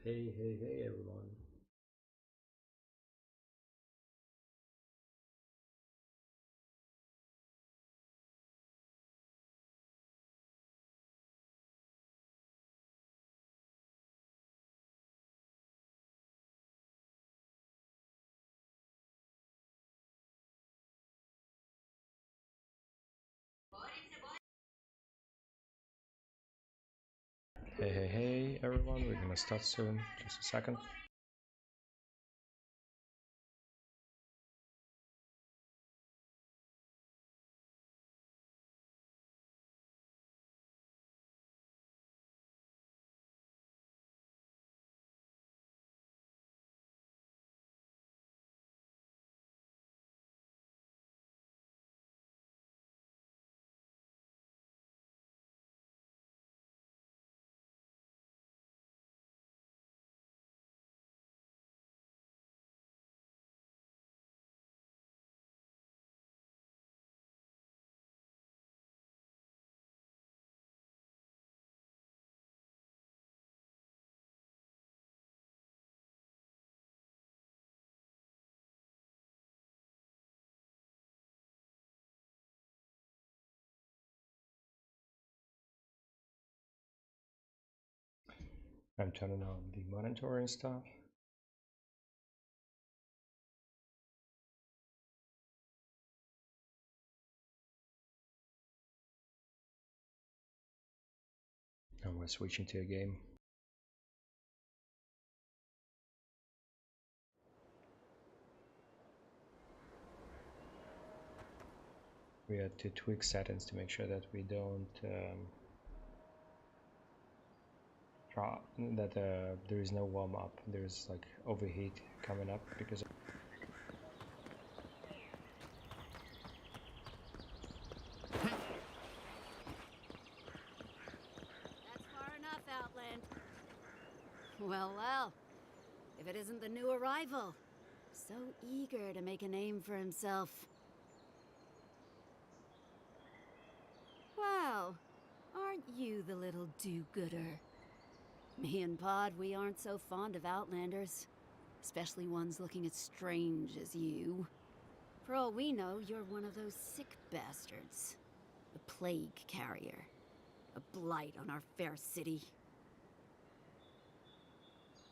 Hey everyone. Hey everyone, we're gonna start soon. Just a second. I'm turning on the monitoring stuff. And we're switching to a game. We had to tweak settings to make sure that we don't there is no warm up. There's like overheat coming up because That's far enough, Outland. Well, if it isn't the new arrival. So eager to make a name for himself. Well, aren't you the little do-gooder? Me and Pod, we aren't so fond of Outlanders. Especially ones looking as strange as you. For all we know, you're one of those sick bastards. The plague carrier. A blight on our fair city.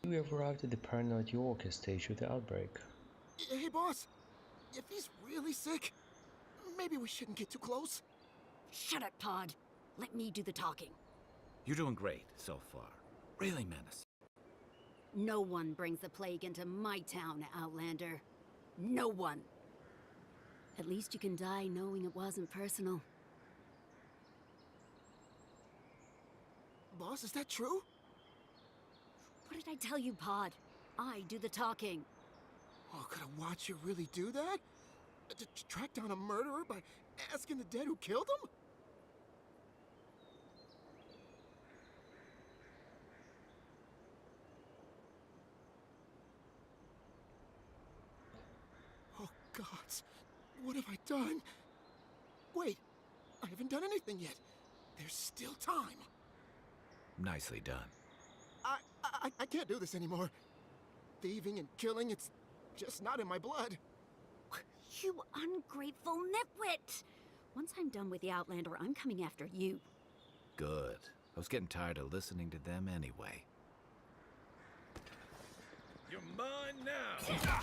we have arrived at the paranoid Yorker stage of the outbreak. Hey, boss. If he's really sick, maybe we shouldn't get too close. Shut it, Pod. Let me do the talking. You're doing great so far. Really menacing. No one brings the plague into my town, Outlander. No one. At least you can die knowing it wasn't personal. Boss, is that true? What did I tell you, Pod? I do the talking. Oh, could a watcher really do that? To track down a murderer by asking the dead who killed him? Oh, gods. What have I done? Wait, I haven't done anything yet. There's still time. Nicely done. I can't do this anymore. Thieving and killing, it's just not in my blood. You ungrateful nitwit! Once I'm done with the Outlander, I'm coming after you. Good. I was getting tired of listening to them anyway. You're mine now!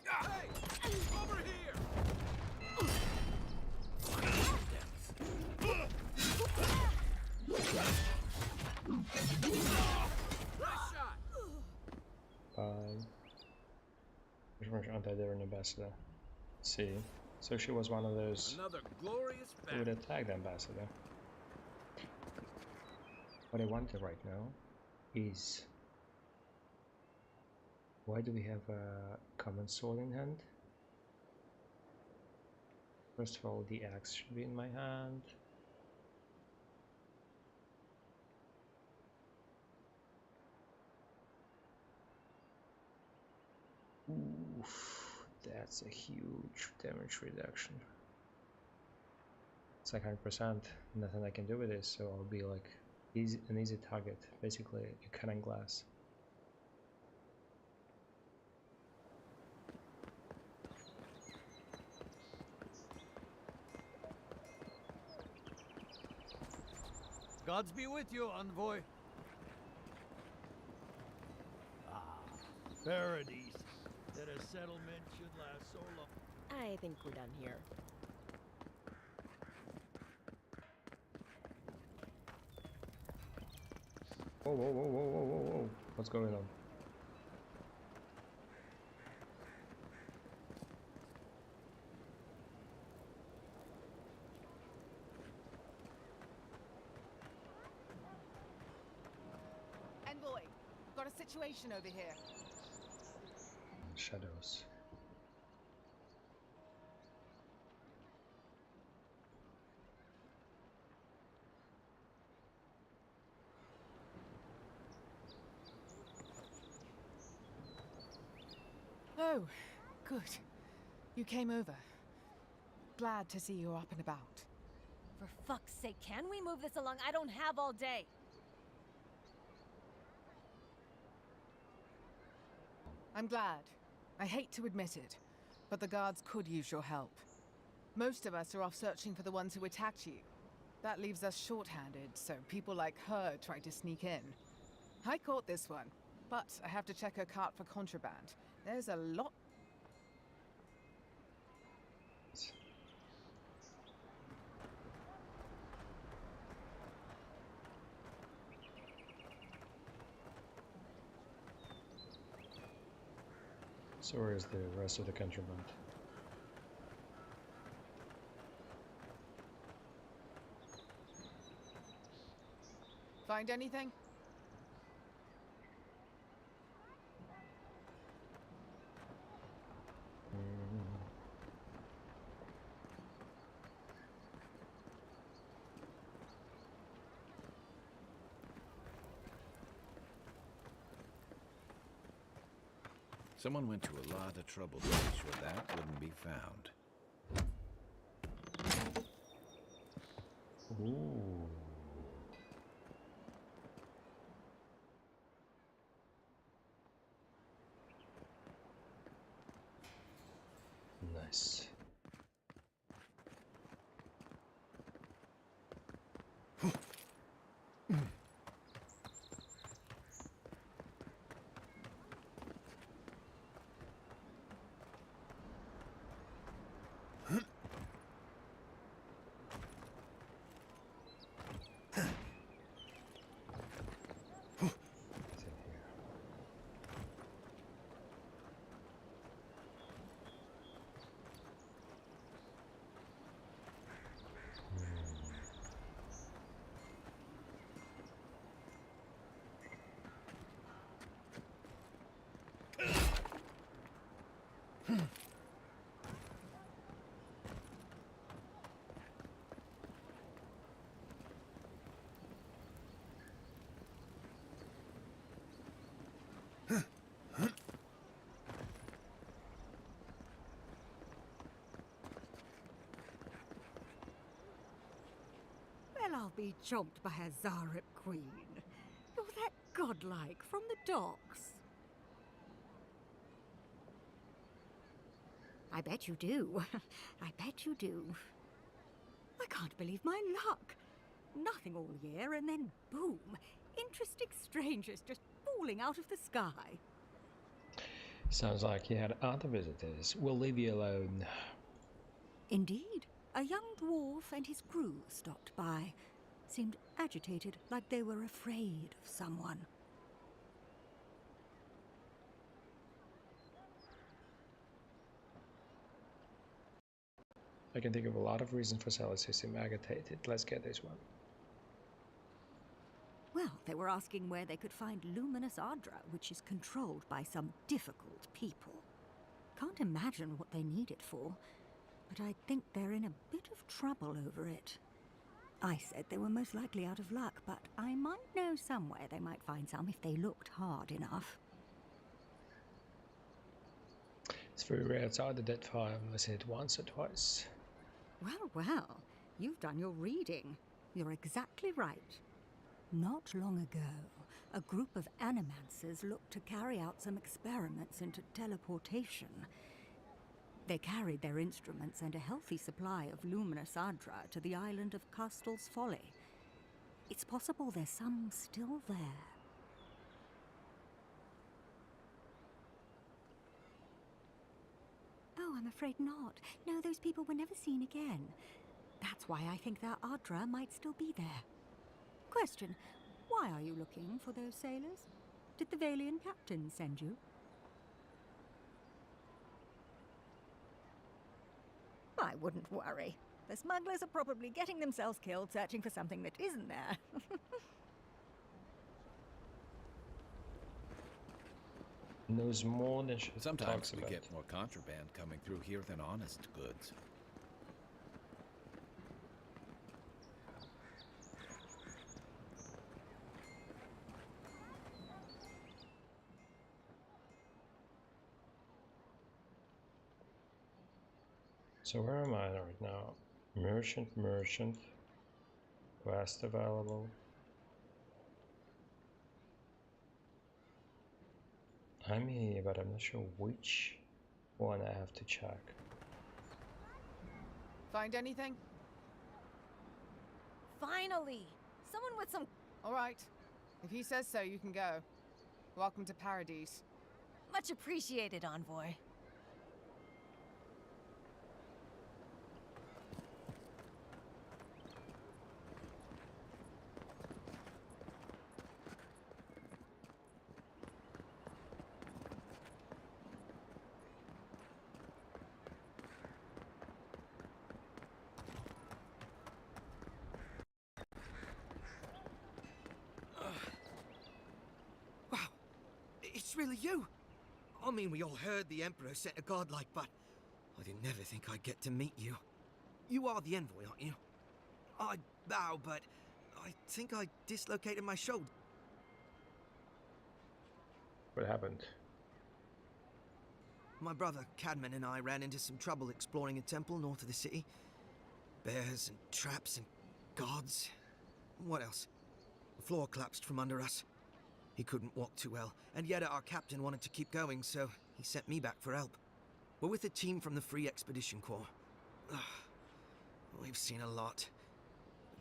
Hey! Over here! Nice shot! By anti-Darren ambassador. See, so she was one of those Another glorious who would battle. attack the ambassador. What I wonder right now is why do we have a common sword in hand? First of all, the axe should be in my hand. Oof, that's a huge damage reduction. It's like 100%, nothing I can do with this, so I'll be like an easy target, basically a cannon glass. Gods be with you, envoy. Ah, paradise. That a settlement should last so long. I think we're done here. Whoa, whoa, whoa, whoa, whoa, whoa, whoa. What's going on? Envoy, got a situation over here. Shadows. Oh, good. You came over. Glad to see you're up and about. For fuck's sake, can we move this along? I don't have all day. I'm glad. I hate to admit it, but the guards could use your help. Most of us are off searching for the ones who attacked you. That leaves us short-handed, so people like her try to sneak in. I caught this one, but I have to check her cart for contraband. There's a lot. So where is the rest of the contraband? Find anything? Someone went to a lot of trouble to make sure that wouldn't be found. Ooh. Nice. Well, I'll be chomped by a Zarep queen. You're that godlike from the docks. I bet you do. I bet you do. I can't believe my luck. Nothing all year, and then boom, interesting strangers just falling out of the sky. Sounds like you had other visitors. We'll leave you alone. Indeed, a young dwarf and his crew stopped by. Seemed agitated, like they were afraid of someone. I can think of a lot of reasons for Celis to seem agitated. Let's get this one. Well, they were asking where they could find luminous Ardra, which is controlled by some difficult people. Can't imagine what they need it for, but I think they're in a bit of trouble over it. I said they were most likely out of luck, but I might know somewhere they might find some if they looked hard enough. It's very rare outside the Deadfire. I've seen it once or twice. Well, well, you've done your reading. You're exactly right. Not long ago, a group of animancers looked to carry out some experiments into teleportation. They carried their instruments and a healthy supply of luminous adra to the island of Castel's Folly. It's possible there's some still there. Oh, I'm afraid not. No, those people were never seen again. That's why I think their adra might still be there. Question, why are you looking for those sailors? Did the Valian captain send you? I wouldn't worry. The smugglers are probably getting themselves killed searching for something that isn't there. Knows more than she Sometimes talks we about. get more contraband coming through here than honest goods. So where am I right now? Merchant. Quest available. I'm here, but I'm not sure which one I have to check. Find anything? Finally! Someone with some... All right. If he says so, you can go. Welcome to Paradise. Much appreciated, Envoy. Wow, it's really you. I mean, we all heard the Emperor sent a godlike, but I didn't never think I'd get to meet you. You are the envoy, aren't you? I bow, but I think I dislocated my shoulder. What happened? My brother, Cadman, and I ran into some trouble exploring a temple north of the city. Bears and traps and gods. What else? The floor collapsed from under us. He couldn't walk too well, and yet our captain wanted to keep going, so he sent me back for help. We're with a team from the Free Expedition Corps. We've seen a lot.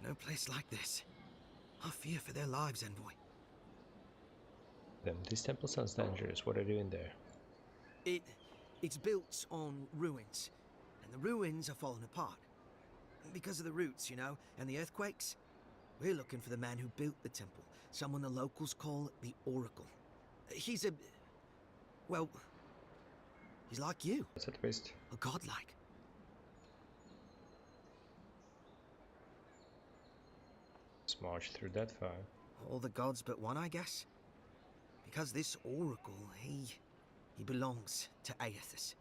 But no place like this. I fear for their lives, Envoy. Then this temple sounds dangerous. What are you doing there? It's built on ruins, and the ruins are falling apart. Because of the roots, you know, and the earthquakes. We're looking for the man who built the temple, someone the locals call the Oracle. He's well, he's like you, What's a twist? a godlike. Let's march through Deadfire. All the gods but one, I guess. Because this Oracle, he belongs to Aethys.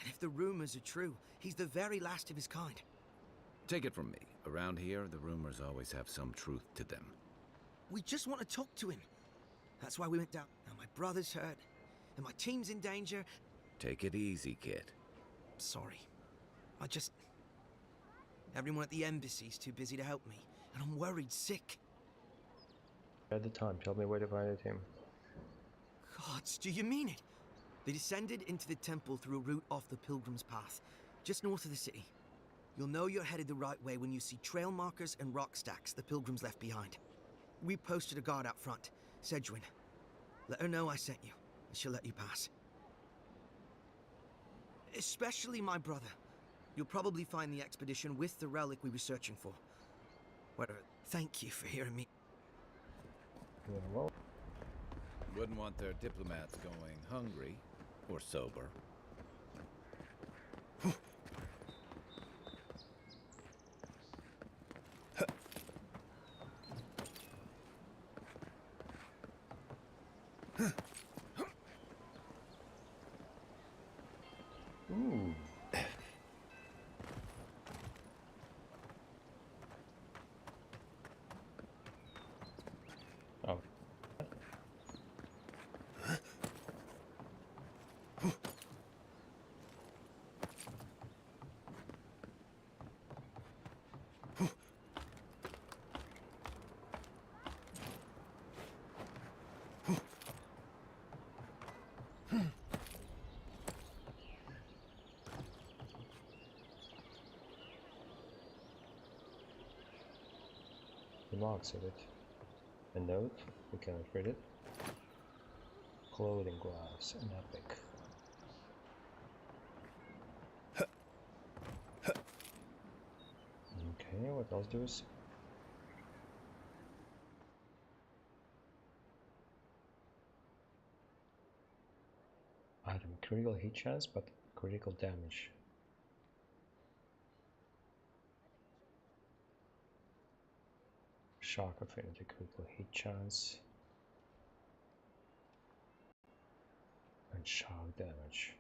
And if the rumors are true, he's the very last of his kind. Take it from me. Around here, the rumors always have some truth to them. We just want to talk to him. That's why we went down. Now my brother's hurt, and my team's in danger. Take it easy, kid. Sorry. Everyone at the embassy's too busy to help me, and I'm worried sick. At the time, tell me where to find him. Gods, do you mean it? They descended into the temple through a route off the Pilgrim's Path, just north of the city. You'll know you're headed the right way when you see trail markers and rock stacks the Pilgrims left behind. We posted a guard out front, Sedgwin. Let her know I sent you, and she'll let you pass. Especially my brother. You'll probably find the expedition with the relic we were searching for. Whatever. Thank you for hearing me. Yeah, well, Wouldn't want their diplomats going hungry or sober. ooh. Oh. unlocks of it. A note, we cannot read it. Clothing gloves, an epic. Okay, what else do we see? Item, critical hit chance, but critical damage. Shock affinity, critical hit chance. And shock damage.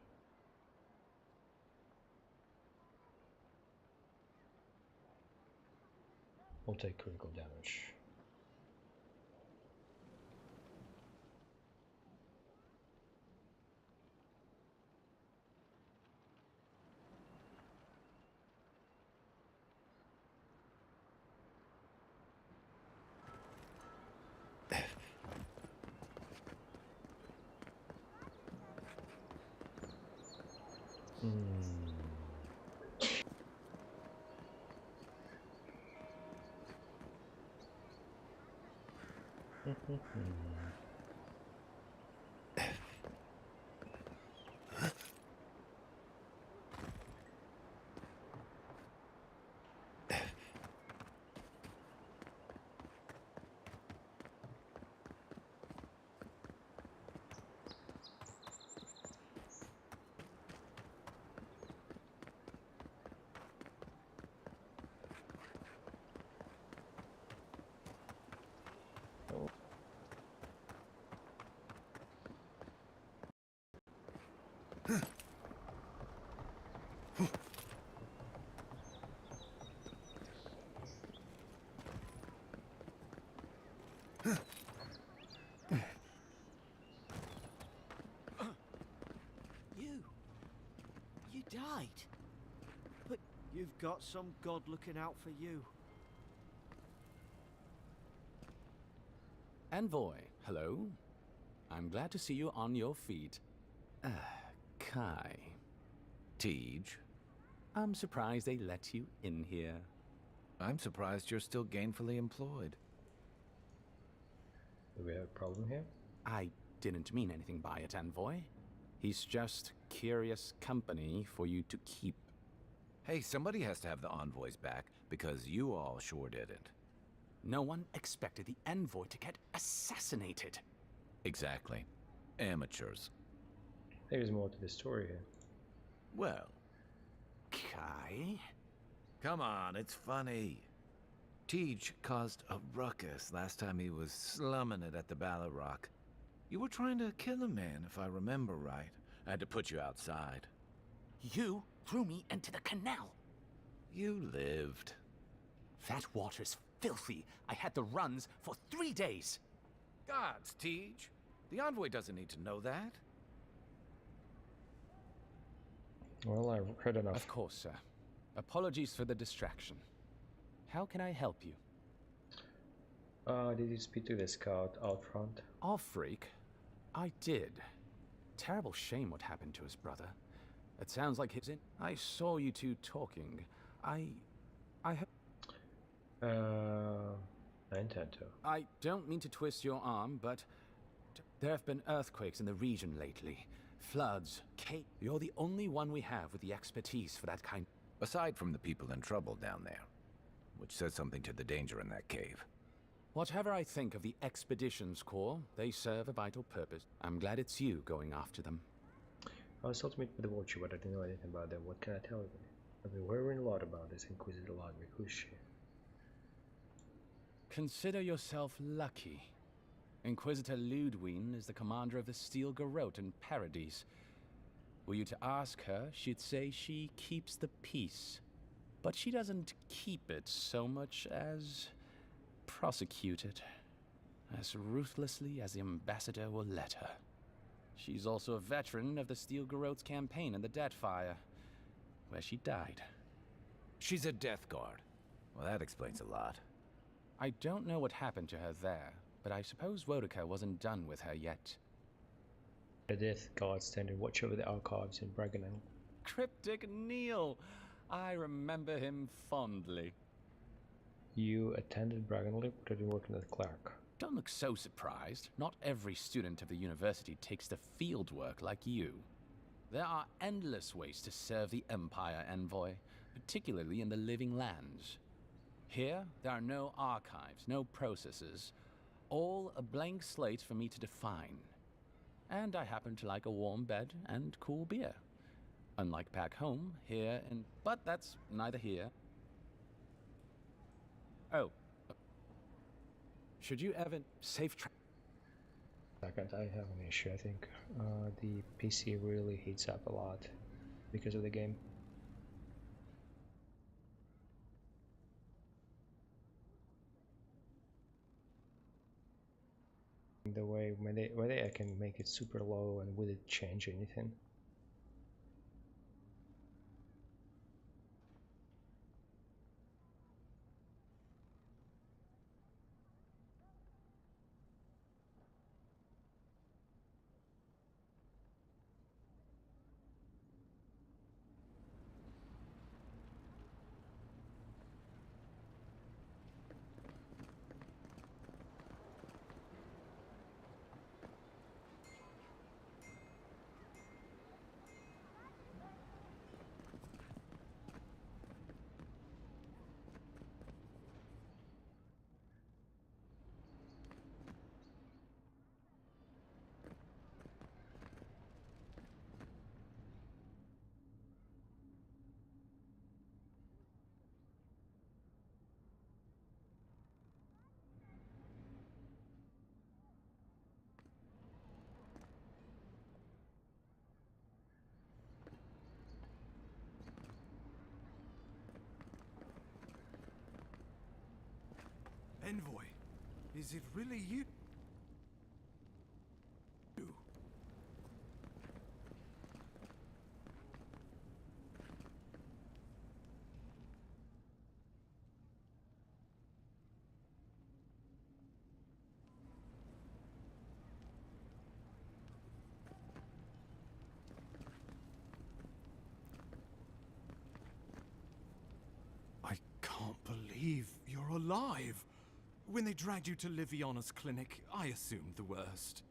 We'll take critical damage. You died. But you've got some god looking out for you. Envoy, hello. I'm glad to see you on your feet. Kai. Tej. I'm surprised they let you in here. I'm surprised you're still gainfully employed. Do we have a problem here? I didn't mean anything by it, Envoy. He's just curious company for you to keep. Hey, somebody has to have the envoys back, because you all sure didn't. No one expected the Envoy to get assassinated. Exactly. Amateurs. There's more to the story here. Well, Kai? come on, it's funny. Tej caused a ruckus last time he was slumming it at the Ballad Rock. You were trying to kill a man, if I remember right. I had to put you outside. You threw me into the canal. You lived. That water's filthy. I had the runs for 3 days. Gods, Tej. The envoy doesn't need to know that. Well, I've heard enough. Of course, sir. Apologies for the distraction. How can I help you? Did you speak to the scout out front? Off freak? I did. Terrible shame what happened to his brother. It sounds like his I saw you two talking. I have... I intend to. I don't mean to twist your arm, but there have been earthquakes in the region lately. Floods, You're the only one we have with the expertise for that kind. Aside from the people in trouble down there, which says something to the danger in that cave. Whatever I think of the Expeditions Corps, they serve a vital purpose. I'm glad it's you going after them. I was told to meet with the Watcher, but I didn't know anything about them. What can I tell you? I've been worrying a lot about this Inquisitor Ludwig. Who's she? Consider yourself lucky. Inquisitor Ludwig is the commander of the Steel Garrote in Paradise. Were you to ask her, she'd say she keeps the peace. But she doesn't keep it so much as prosecute it. As ruthlessly as the ambassador will let her. She's also a veteran of the Steel Garrote's campaign in the Deadfire, where she died. She's a Death Guard. Well, that explains a lot. I don't know what happened to her there, but I suppose Wodica wasn't done with her yet. The Death Guard standing watch over the archives in Braganel. Cryptic Neil! I remember him fondly. You attended Dragonleap, but you're working as a clerk. Don't look so surprised. Not every student of the university takes the field work like you. There are endless ways to serve the Empire, Envoy, particularly in the Living Lands. Here, there are no archives, no processes, all a blank slate for me to define. And I happen to like a warm bed and cool beer. Unlike back home, here in... But that's neither here. Oh. Should you ever safe tra- Second, I have an issue. I think the PC really heats up a lot because of the game. The way whether I can make it super low and will it change anything? Envoy, is it really you? I can't believe you're alive. When they dragged you to Liviana's clinic, I assumed the worst.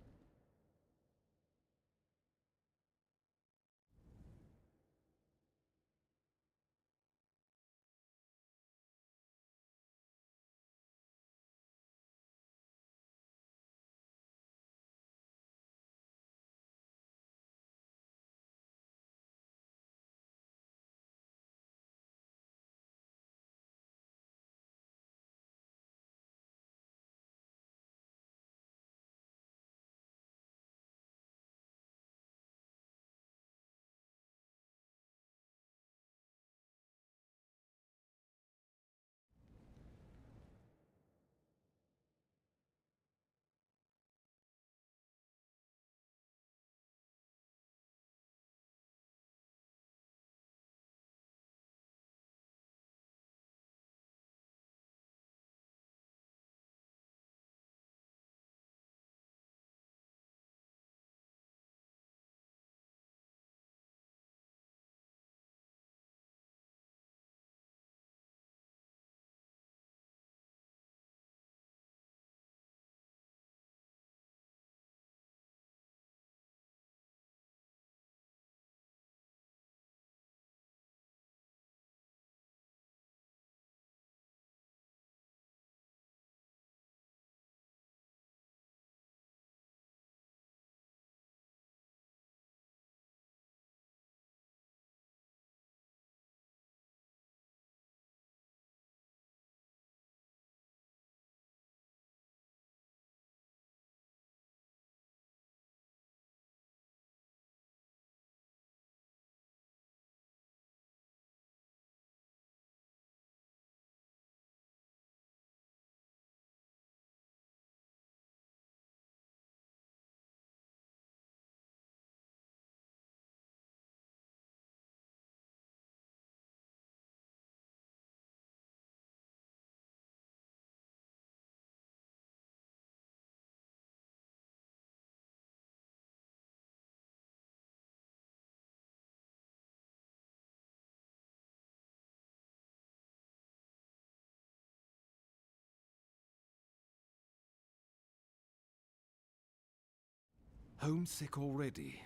Homesick already?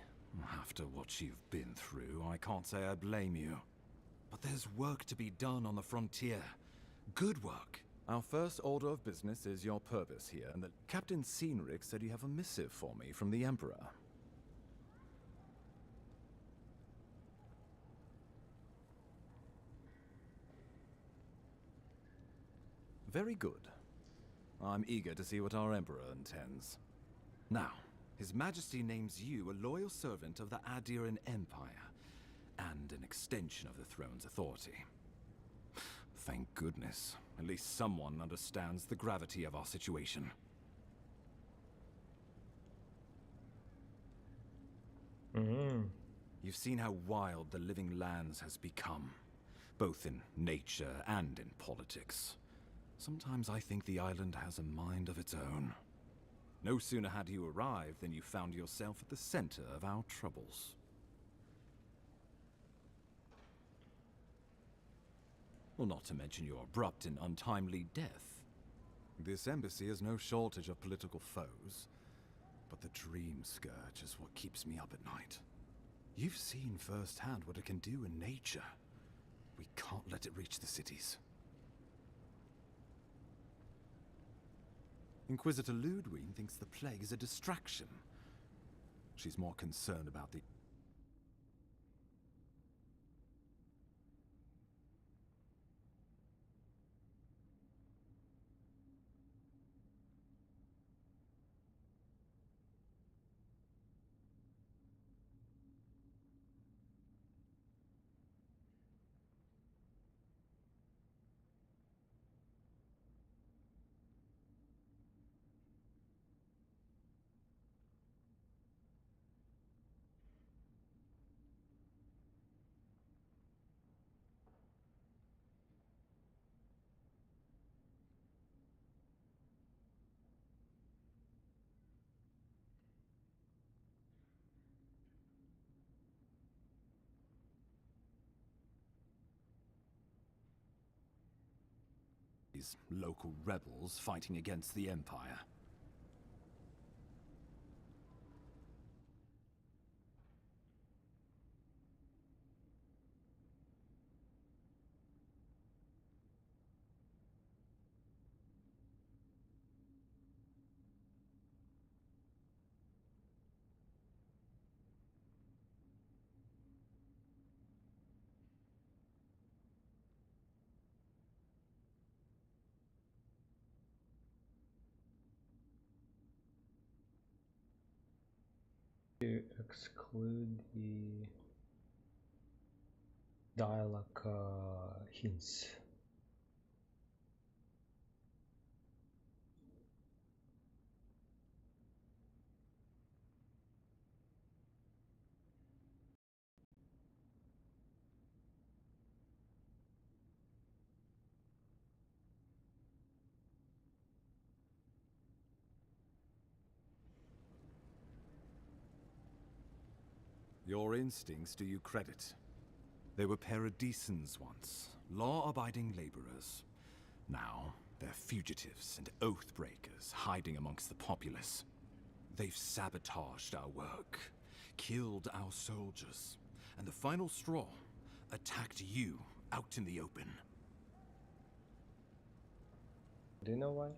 After what you've been through, I can't say I blame you. But there's work to be done on the frontier. Good work. Our first order of business is your purpose here, and that Captain Cynric said you have a missive for me from the Emperor. Very good. I'm eager to see what our Emperor intends. Now, His Majesty names you a loyal servant of the Adiran Empire, and an extension of the throne's authority. Thank goodness. At least someone understands the gravity of our situation. You've seen how wild the living lands has become, both in nature and in politics. Sometimes I think the island has a mind of its own. No sooner had you arrived than you found yourself at the center of our troubles. Well, not to mention your abrupt and untimely death. This embassy has no shortage of political foes, but the Dream Scourge is what keeps me up at night. You've seen firsthand what it can do in nature. We can't let it reach the cities. Inquisitor Ludwig thinks the plague is a distraction. She's more concerned about the... these local rebels fighting against the Empire. To exclude the dialogue hints. Your instincts do you credit. They were paradisans once, law-abiding laborers. Now, they're fugitives and oath-breakers hiding amongst the populace. They've sabotaged our work, killed our soldiers, and the final straw, attacked you out in the open. Do you know why?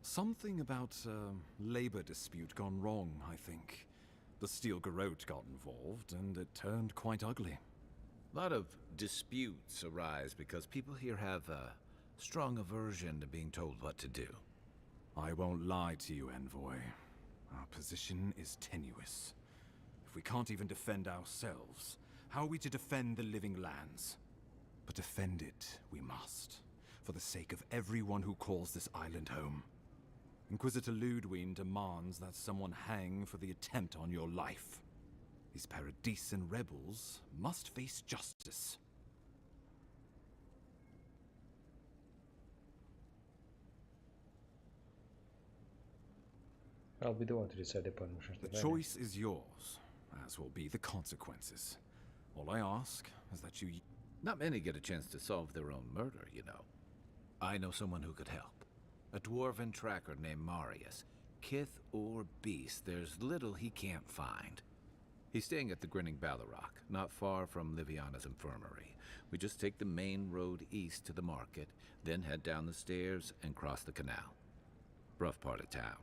Something about a labor dispute gone wrong, I think. The Steel Garrote got involved, and it turned quite ugly. A lot of disputes arise because people here have a strong aversion to being told what to do. I won't lie to you, Envoy. Our position is tenuous. If we can't even defend ourselves, how are we to defend the living lands? But defend it we must, for the sake of everyone who calls this island home. Inquisitor Ludwig demands that someone hang for the attempt on your life. These Paradisan rebels must face justice. I'll be the one to decide the punishment. The choice is yours, as will be the consequences. All I ask is that you... Not many get a chance to solve their own murder, you know. I know someone who could help. A dwarven tracker named Marius. Kith or beast, there's little he can't find. He's staying at the Grinning Ballarrock, not far from Liviana's infirmary. We just take the main road east to the market, then head down the stairs and cross the canal. Rough part of town,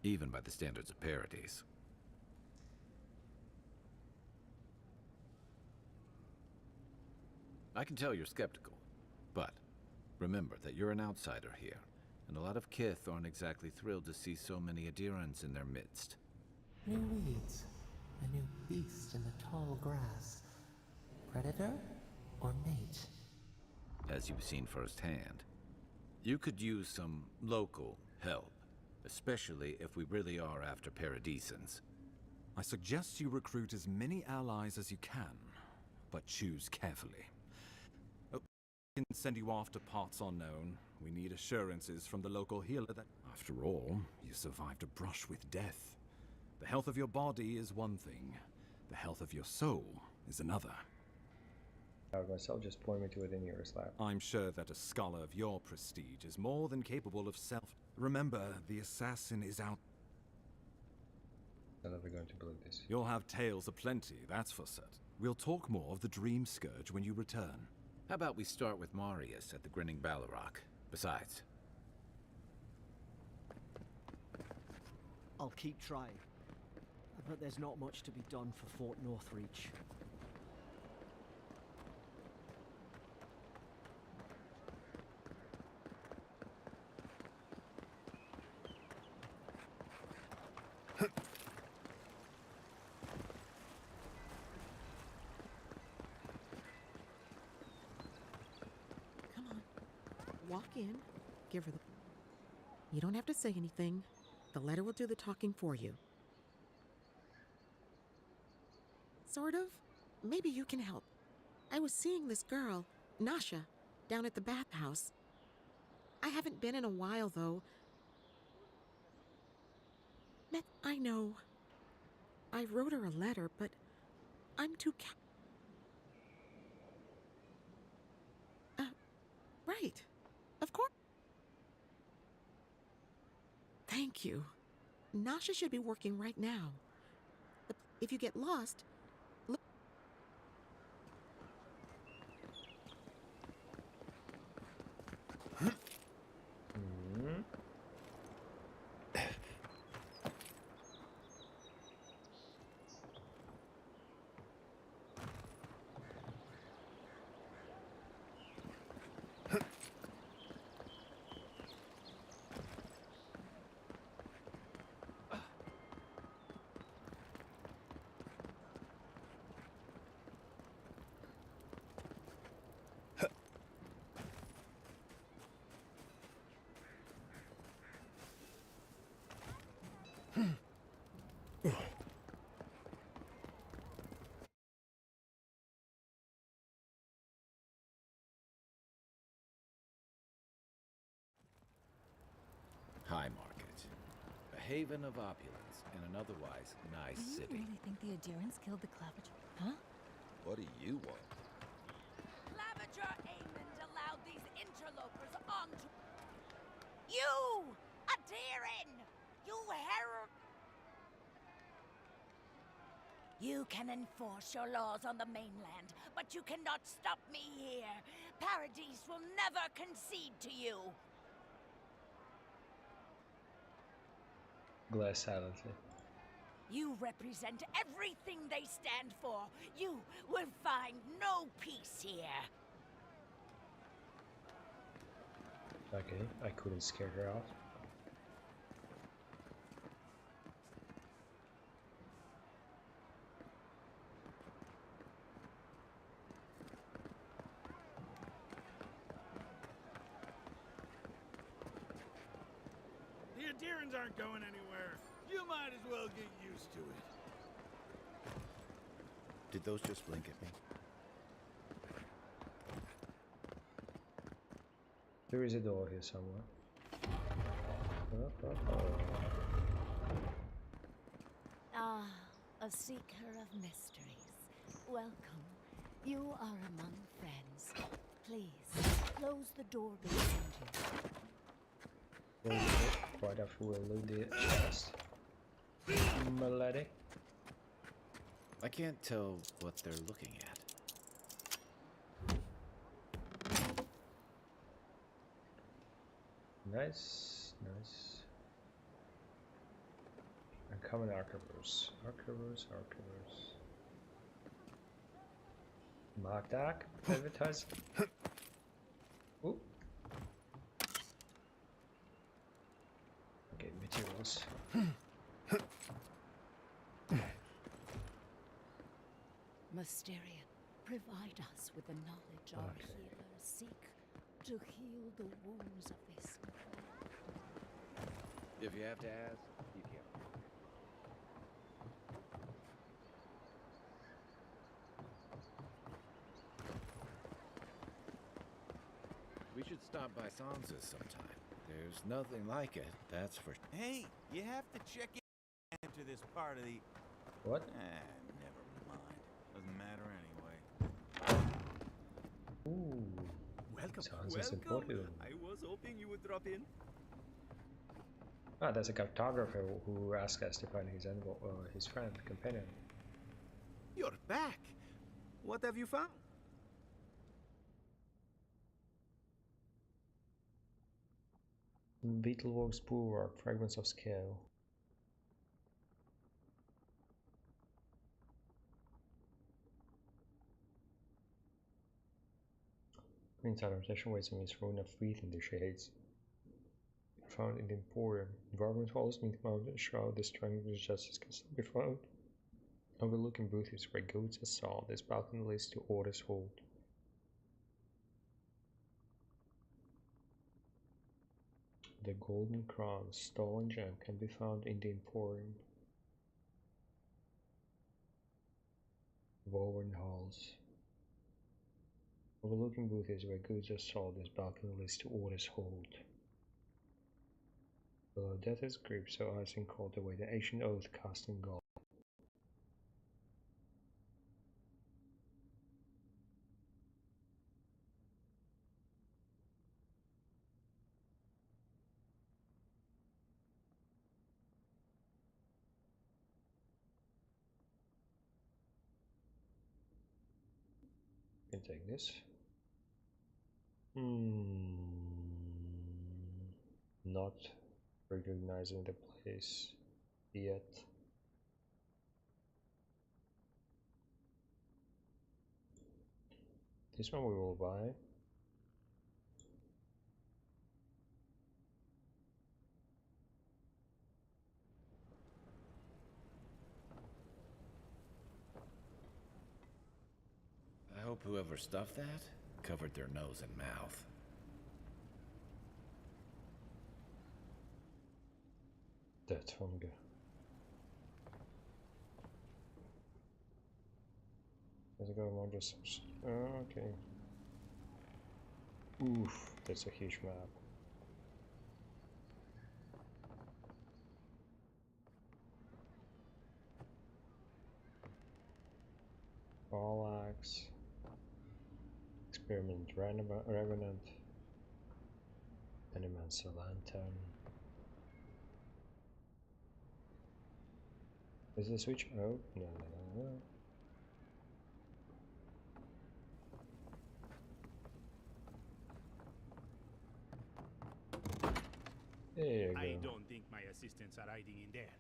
even by the standards of Paradise. I can tell you're skeptical, but remember that you're an outsider here, and a lot of Kith aren't exactly thrilled to see so many Adherents in their midst. New weeds, a new beast in the tall grass. Predator or mate? As you've seen firsthand. You could use some local help, especially if we really are after Paradisans. I suggest you recruit as many allies as you can, but choose carefully. Oh, I can send you off to parts unknown. We need assurances from the local healer that, after all, you survived a brush with death. The health of your body is one thing. The health of your soul is another. Myself, just point me to it in your slab. I'm sure that a scholar of your prestige is more than capable of self... Remember, the assassin is out... I'm never going to believe this. You'll have tales aplenty, that's for certain. We'll talk more of the Dream Scourge when you return. How about we start with Marius at the Grinning Ballarrock? Besides... I'll keep trying. But there's not much to be done for Fort Northreach. Come on. Walk in. Give her the... You don't have to say anything. The letter will do the talking for you. Sort of. Maybe you can help. I was seeing this girl, Nasha, down at the bathhouse. I haven't been in a while, though. I know. I wrote her a letter, but I'm too right. Of course. Thank you. Nasha should be working right now. But if you get lost, look. High Market. A haven of opulence in an otherwise nice city. Do you really think the Adherents killed the Claviger? Huh? What do you want? Claviger Aemond allowed these interlopers onto... You! Adherin! You herald... You can enforce your laws on the mainland, but you cannot stop me here. Paradise will never concede to you. Glass silently. You represent everything they stand for. You will find no peace here. Okay, I couldn't scare her off. The Adherents aren't going anywhere. You might as well get used to it. Did those just blink at me? There is a door here somewhere. Ah, a seeker of mysteries. Welcome. You are among friends. Please, close the door behind you. right after we loot the chest. Milady. I can't tell what they're looking at. Nice, nice. Uncommon archivers. Archivers. Mark that. Advertise. Ooh. Okay, materials. Mysterian, provide us with the knowledge our healers seek to heal the wounds of this land. If you have to ask, you can. We should stop by Sansa's sometime. There's nothing like it, that's for sure. Hey, you have to check into this part of the... What? Never mind. Doesn't matter anyway. Ooh. Sansa's important. I was hoping you would drop in. Ah, there's a cartographer who asked us to find his friend, companion. You're back. What have you found? Beetleworks bulwark, fragments of scale. Queen's adaptation waits in his throne of wreath in the shades. Found in the Emporium. Environment halls meet mountain shroud, the strength of justice can still be found. Overlooking booths where goats are sold, this balcony leads to Order's Hold. The Golden Crown, stolen gem, can be found in the Emporium. Woven halls. Overlooking booths where goods are sold, this balcony leads to Order's Hold. Below Death's grip, so icing called away the ancient oath cast in gold. Can take this. Not recognizing the place yet. This one we will buy. I hope whoever stuffed that covered their nose and mouth. That's hunger. There's a go more just. Oh, okay. Oof, that's a huge map. Parallax. Experiment Revenant. Animancer Lantern. Is the switch? Oh, no. There you go. I don't think my assistants are hiding in there.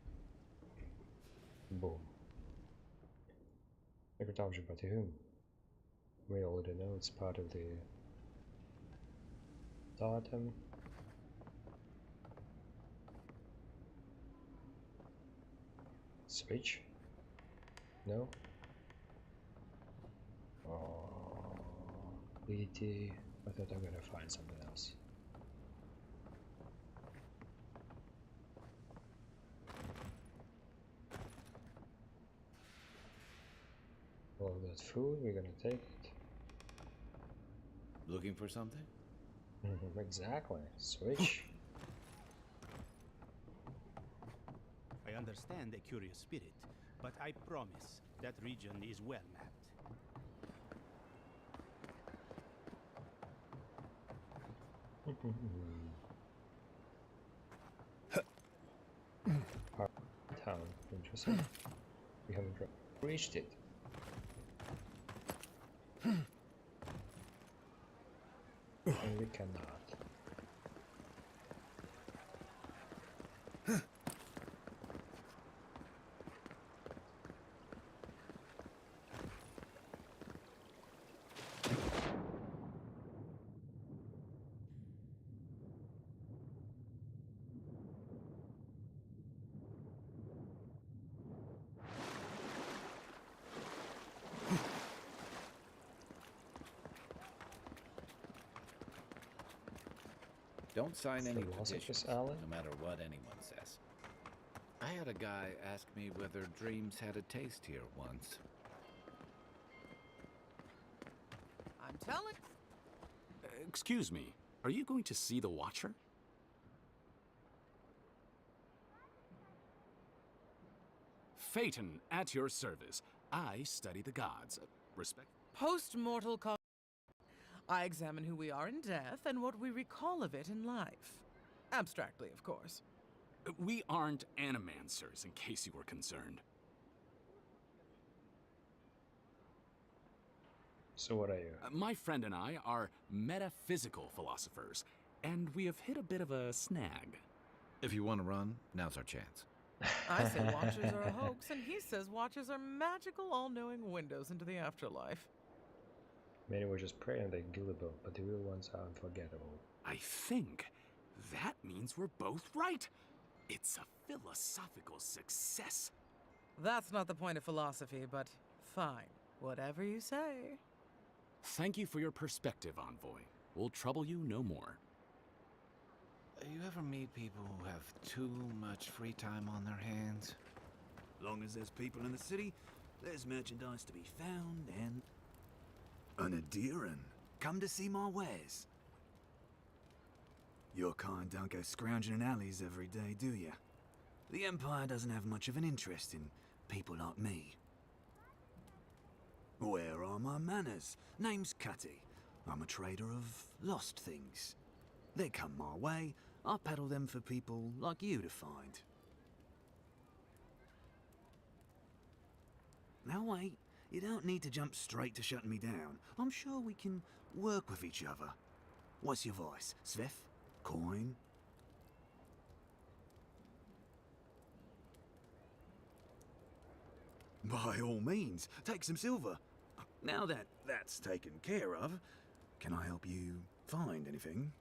Boom. Secretary to whom? We already know it's part of the totem. Switch? No? Oh, BT. I thought I'm gonna find something else. Well, that food, we're gonna take it. Looking for something? Exactly. Switch. I understand the curious spirit, but I promise that region is well mapped. interesting. We haven't reached it. And we cannot. Don't sign any Philosopher's petitions, Alley? no matter what anyone says. I had a guy ask me whether dreams had a taste here once. I'm telling. Excuse me, are you going to see the Watcher? Phaeton, at your service. I study the gods. Respect. Post-mortal I examine who we are in death and what we recall of it in life. Abstractly, of course. We aren't animancers, in case you were concerned. So what are you? My friend and I are metaphysical philosophers, and we have hit a bit of a snag. If you want to run, now's our chance. I say Watchers are a hoax, and he says Watchers are magical, all-knowing windows into the afterlife. Many were just praying they're gullible, but the real ones are unforgettable. I think that means we're both right. It's a philosophical success. That's not the point of philosophy, but fine. Whatever you say. Thank you for your perspective, Envoy. We'll trouble you no more. You ever meet people who have too much free time on their hands? Long as there's people in the city, there's merchandise to be found and... An Adiran, come to see my wares. Your kind don't go scrounging in alleys every day, do you? The Empire doesn't have much of an interest in people like me. Where are my manners? Name's Cutty. I'm a trader of lost things. They come my way, I peddle them for people like you to find. Now wait, you don't need to jump straight to shutting me down. I'm sure we can work with each other. What's your voice? Sveth? Coin? By all means, take some silver. Now that that's taken care of, can I help you find anything?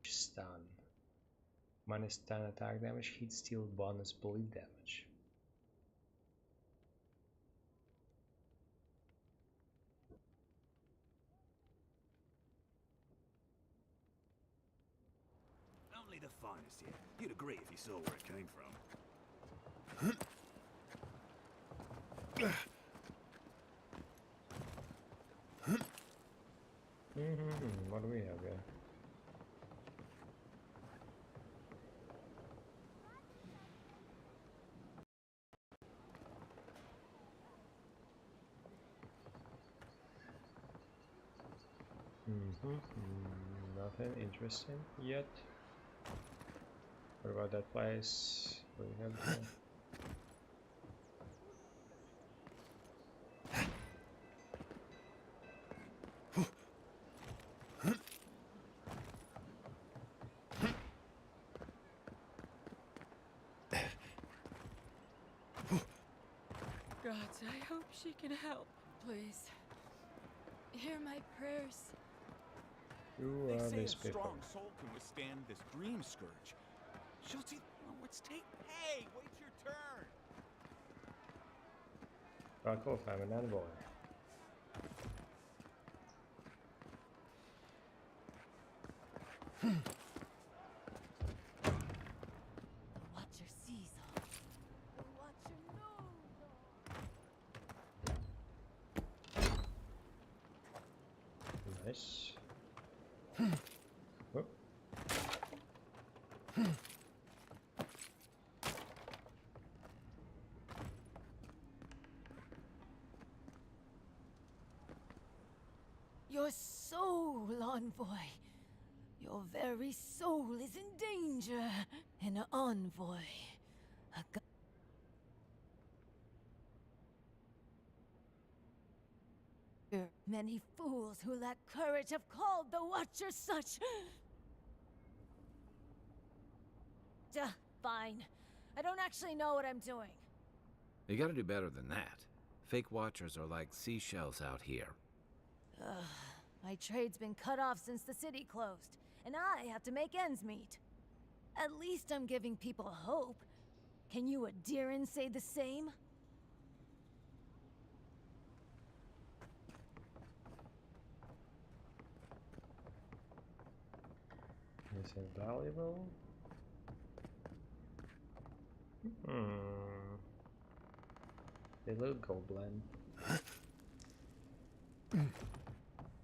Stun. Minus stun attack damage, heat steal bonus bleed damage. Only the finest here. You'd agree if you saw where it came from. What do we have here? Nothing interesting yet. What about that place? What do we have here? Gods, I hope she can help. Please. Hear my prayers. Who They are say these a people? strong soul can withstand this dream scourge. Schultz, what's take? Hey, wait your turn. Fuck off, I'm an envoy. Watcher sees all. The Watcher knows all. Nice. Whoop. Your soul, envoy. Your very soul is in danger. An envoy. Many fools who lack courage have called the Watcher such. Fine. I don't actually know what I'm doing. You gotta do better than that. Fake Watchers are like seashells out here. My trade's been cut off since the city closed, and I have to make ends meet. At least I'm giving people hope. Can you Adiran say the same? Is it valuable? A little goblin.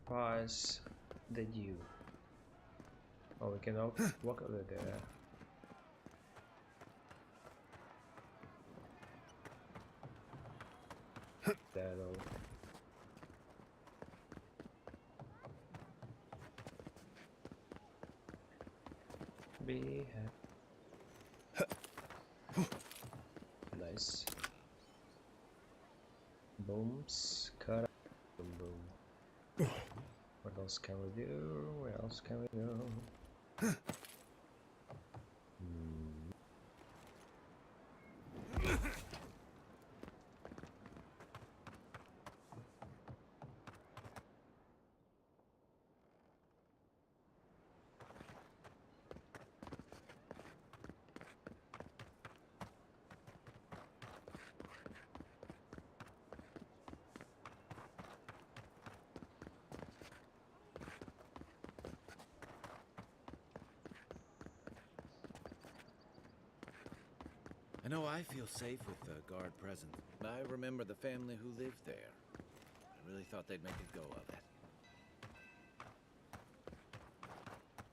Price the dew. Oh, we can walk over there. That'll. Be nice. Booms, cut. Boom, boom. What else can we do? Where else can we go? I know I feel safe with the guard present. I remember the family who lived there. I really thought they'd make a go of it.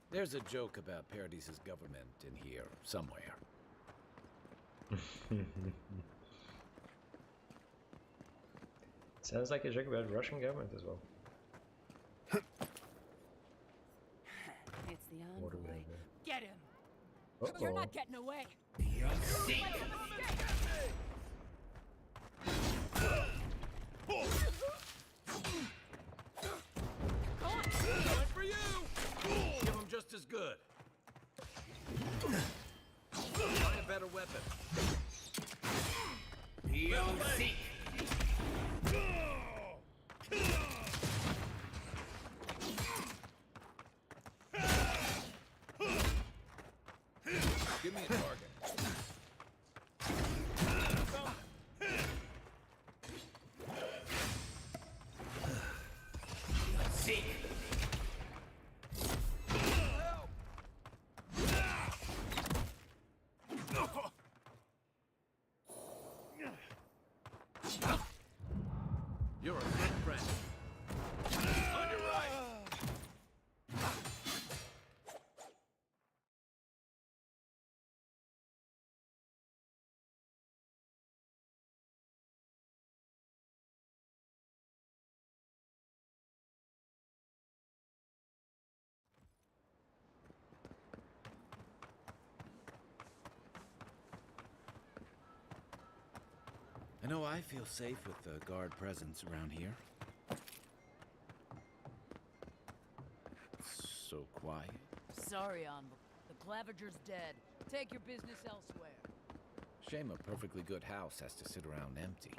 There's a joke about Paradis' government in here, somewhere. Sounds like a joke about Russian government as well. It's the envoy. Get him! Uh-oh. You're not getting away! Time for you! Give him just as good. Find a better weapon. Seek. Give me a target. Seek. You're a good friend. On your right. I know I feel safe with the guard presence around here. It's so quiet. Sorry, envoy. The Clavager's dead. Take your business elsewhere. Shame a perfectly good house has to sit around empty.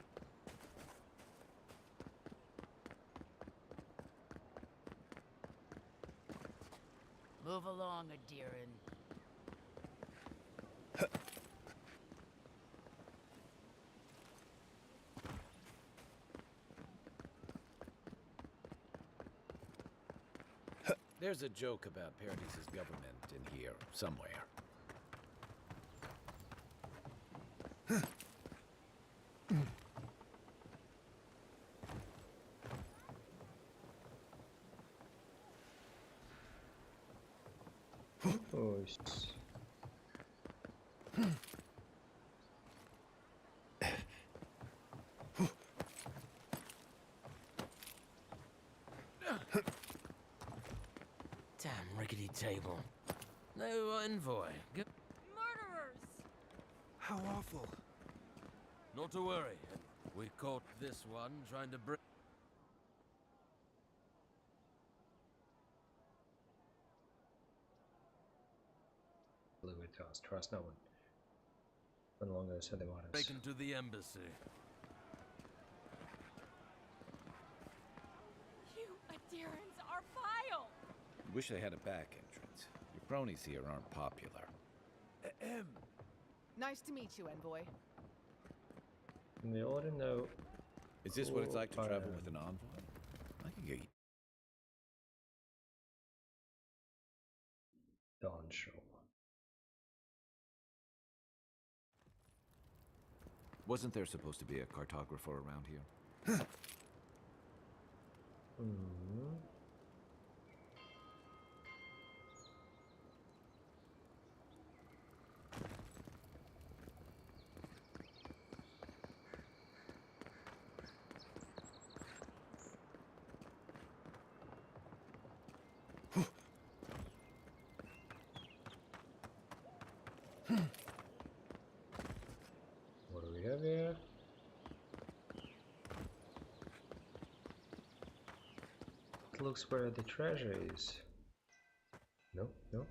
Move along, Adiran. There's a joke about Paradis' government in here, somewhere. Oh, table. No envoy. Murderers! How awful. Not to worry. We caught this one trying to bring... Live with us. Trust no one. No longer said they want us. Taken to the embassy. You Adirans are vile! Wish they had a back entrance. Your cronies here aren't popular. Nice to meet you, Envoy. We already know. Is this what it's like to travel with an envoy? I can get you. Dawn show. Wasn't there supposed to be a cartographer around here? What do we have here? It looks where the treasure is. No, no.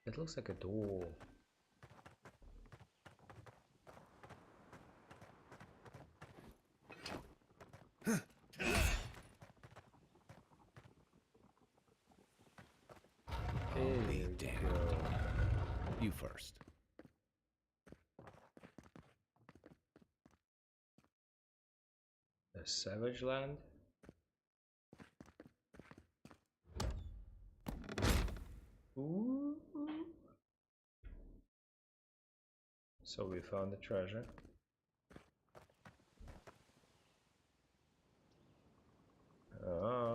It looks like a door. Be damned. You first. A savage land? Ooh. So we found the treasure.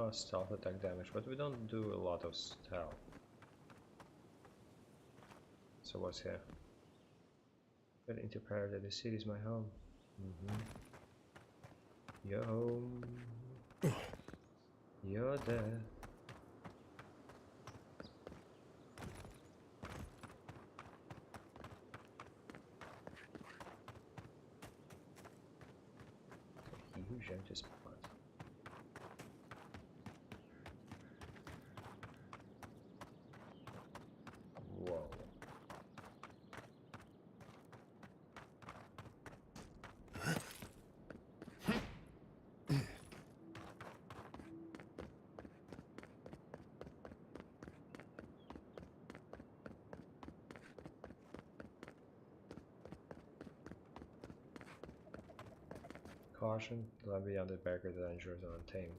Stealth attack damage, but we don't do a lot of stealth. So what's here? Get into paradise. The city is my home. Your home. You're there. Huge empty spot. Whoa. Caution, the land beyond the barrier the dangerous and untamed.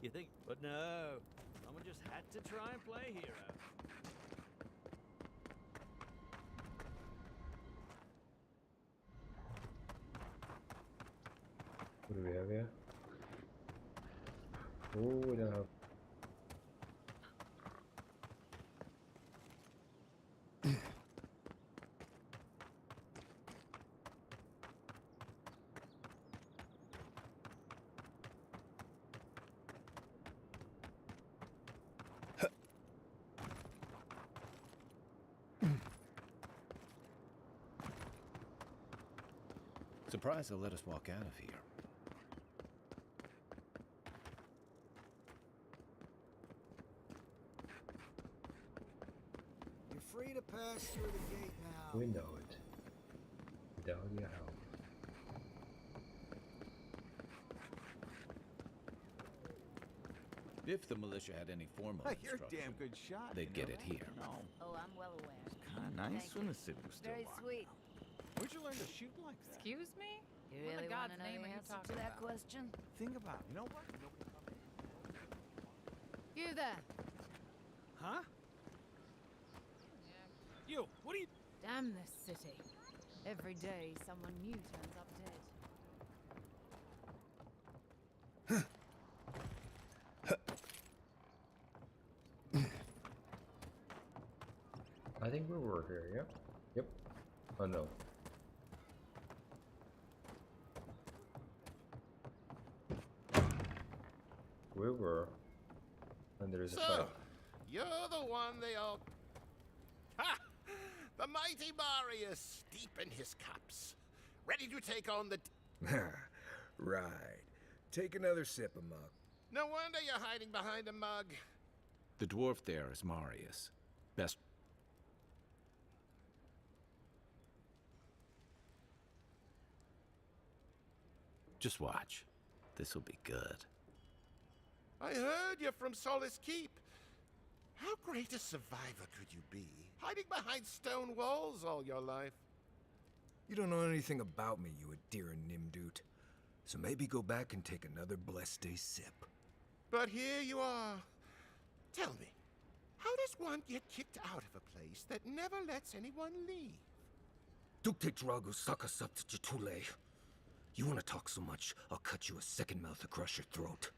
You think? But no. Someone just had to try and play hero. What do we have here? Oh, we don't have. Surprised they'll let us walk out of here. You're free to pass through the gate now. We know it. Without your help. If the militia had any formal You're a instruction, damn good shot. they'd get it here. No. Oh, I'm well aware. It's kind of nice Thank when you. the city was still Very locked. sweet. Where'd you learn to shoot like that? Excuse me? You What in really the want God's to know name the are you answer talking to that about? question? Think about it. You know what? You there. Huh? You, what are you... Damn this city. Every day someone new turns up dead. I think we were here, yep. Yep. Oh no. We were. And there is a So, fight. you're the one they all... Ha! The mighty Marius, deep in his cups. Ready to take on the... Right. Take another sip, Amok. No wonder you're hiding behind a mug. The dwarf there is Marius. Best... Just watch. This'll be good. I heard you're from Solace Keep. How great a survivor could you be, hiding behind stone walls all your life? You don't know anything about me, you Adira Nimdut. So maybe go back and take another blessed day sip. But here you are. Tell me, how does one get kicked out of a place that never lets anyone leave? Dukte Drago Sakasapt Jitule. You want to talk so much, I'll cut you a second mouth across your throat.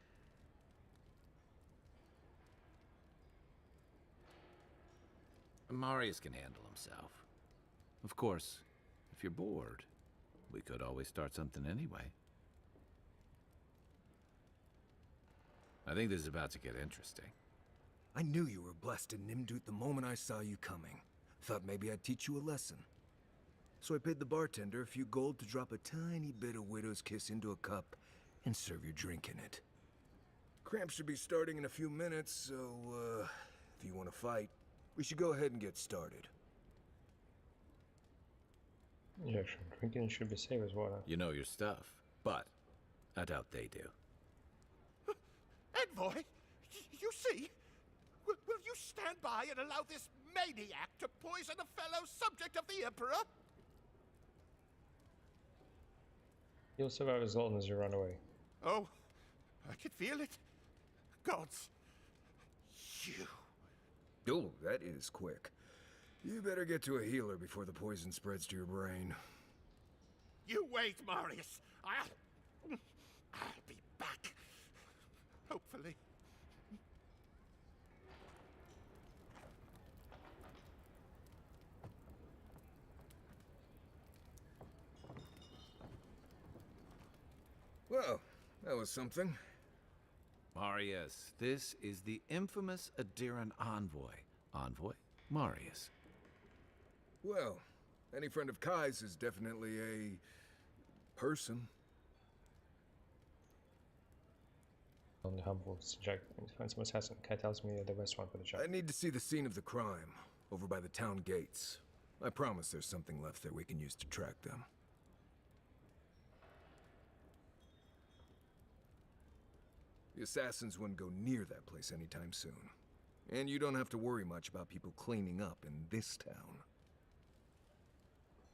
Marius can handle himself. Of course, if you're bored, we could always start something anyway. I think this is about to get interesting. I knew you were blessed in Nimdut the moment I saw you coming. Thought maybe I'd teach you a lesson. So I paid the bartender a few gold to drop a tiny bit of Widow's Kiss into a cup and serve your drink in it. Cramp should be starting in a few minutes, so, if you want to fight, we should go ahead and get started. Yeah, sure. Drinking should be safe as water. You know your stuff, but I doubt they do. Envoy, you see? Will you stand by and allow this maniac to poison a fellow subject of the Emperor? You'll survive as long as you run away. Oh, I can feel it. Gods, you. Oh, that is quick. You better get to a healer before the poison spreads to your brain. You wait, Marius. I'll be back. Hopefully. Well, that was something. Marius, this is the infamous Adiran envoy. Envoy? Marius. Well, any friend of Kai's is definitely a... person. On the humble subject, find some assassin. Kai tells me you're the best one for the job. I need to see the scene of the crime, over by the town gates. I promise there's something left there we can use to track them. The assassins wouldn't go near that place anytime soon. And you don't have to worry much about people cleaning up in this town.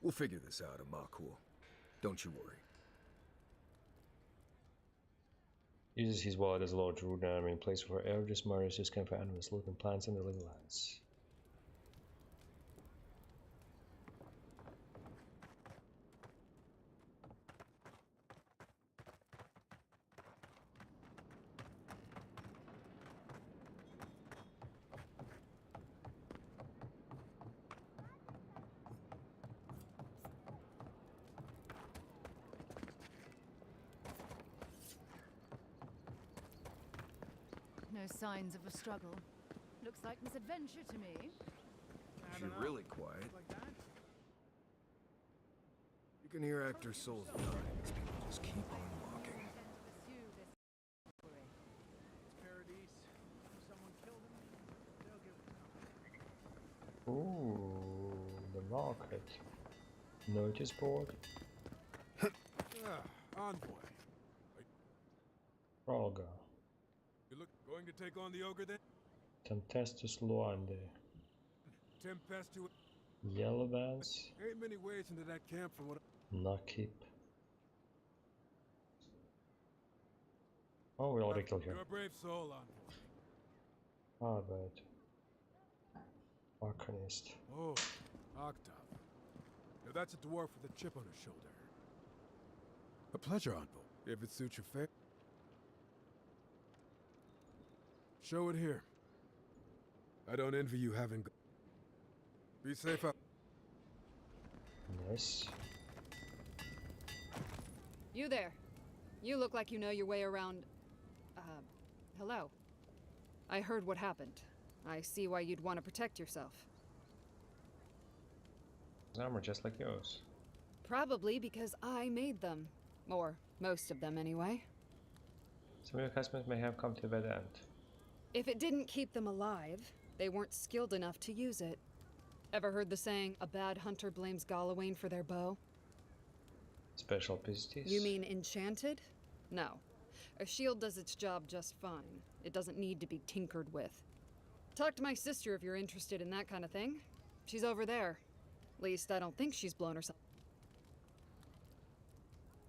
We'll figure this out, Amakul. Don't you worry. Uses his wallet as a large root and in place for elders, Marius is kind for animals, looting plants in the living lands. No signs of a struggle. Looks like misadventure to me. You're really quiet. You can hear actors' souls dying as people just keep on walking. Ooh, the market. Notice board. Envoy. Olga. You look going to take on the ogre then? Tempestus Luande. Tempestu. Yellow Vans. Ain't many ways into that camp from what. Nakip. Oh, we already killed him. You're a brave soul, Envoy. Ah, but. Arcanist. Oh, Octav. Now that's a dwarf with a chip on his shoulder. A pleasure, Envoy, if it suits your fate. Show it here. I don't envy you having... Be safe out. Nice. You there. You look like you know your way around... hello. I heard what happened. I see why you'd want to protect yourself. Armor just like yours. Probably because I made them. Or most of them, anyway. Some of your customers may have come to that end. If it didn't keep them alive, they weren't skilled enough to use it. Ever heard the saying, a bad hunter blames Galawain for their bow? Special pisties? You mean enchanted? No. A shield does its job just fine. It doesn't need to be tinkered with. Talk to my sister if you're interested in that kind of thing. She's over there. At least, I don't think she's blown herself.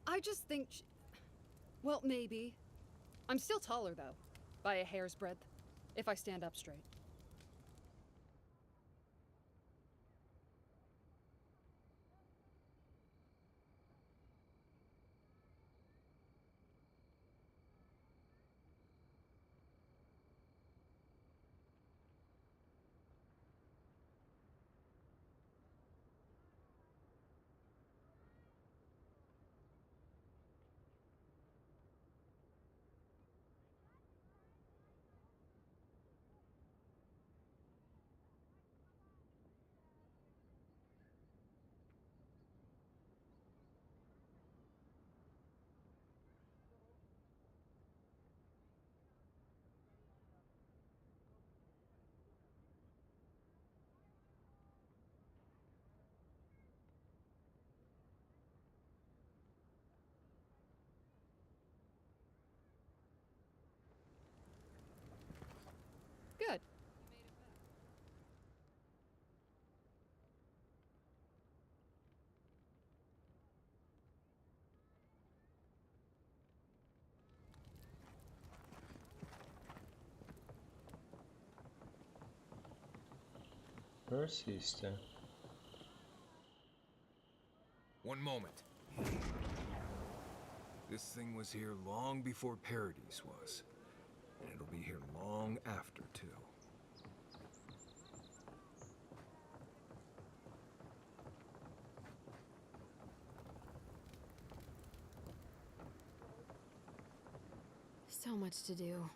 I just think well, maybe. I'm still taller, though. By a hair's breadth. If I stand up straight. Good. Her sister. One moment. This thing was here long before Paradise was. And it'll be here long after, too. So much to do.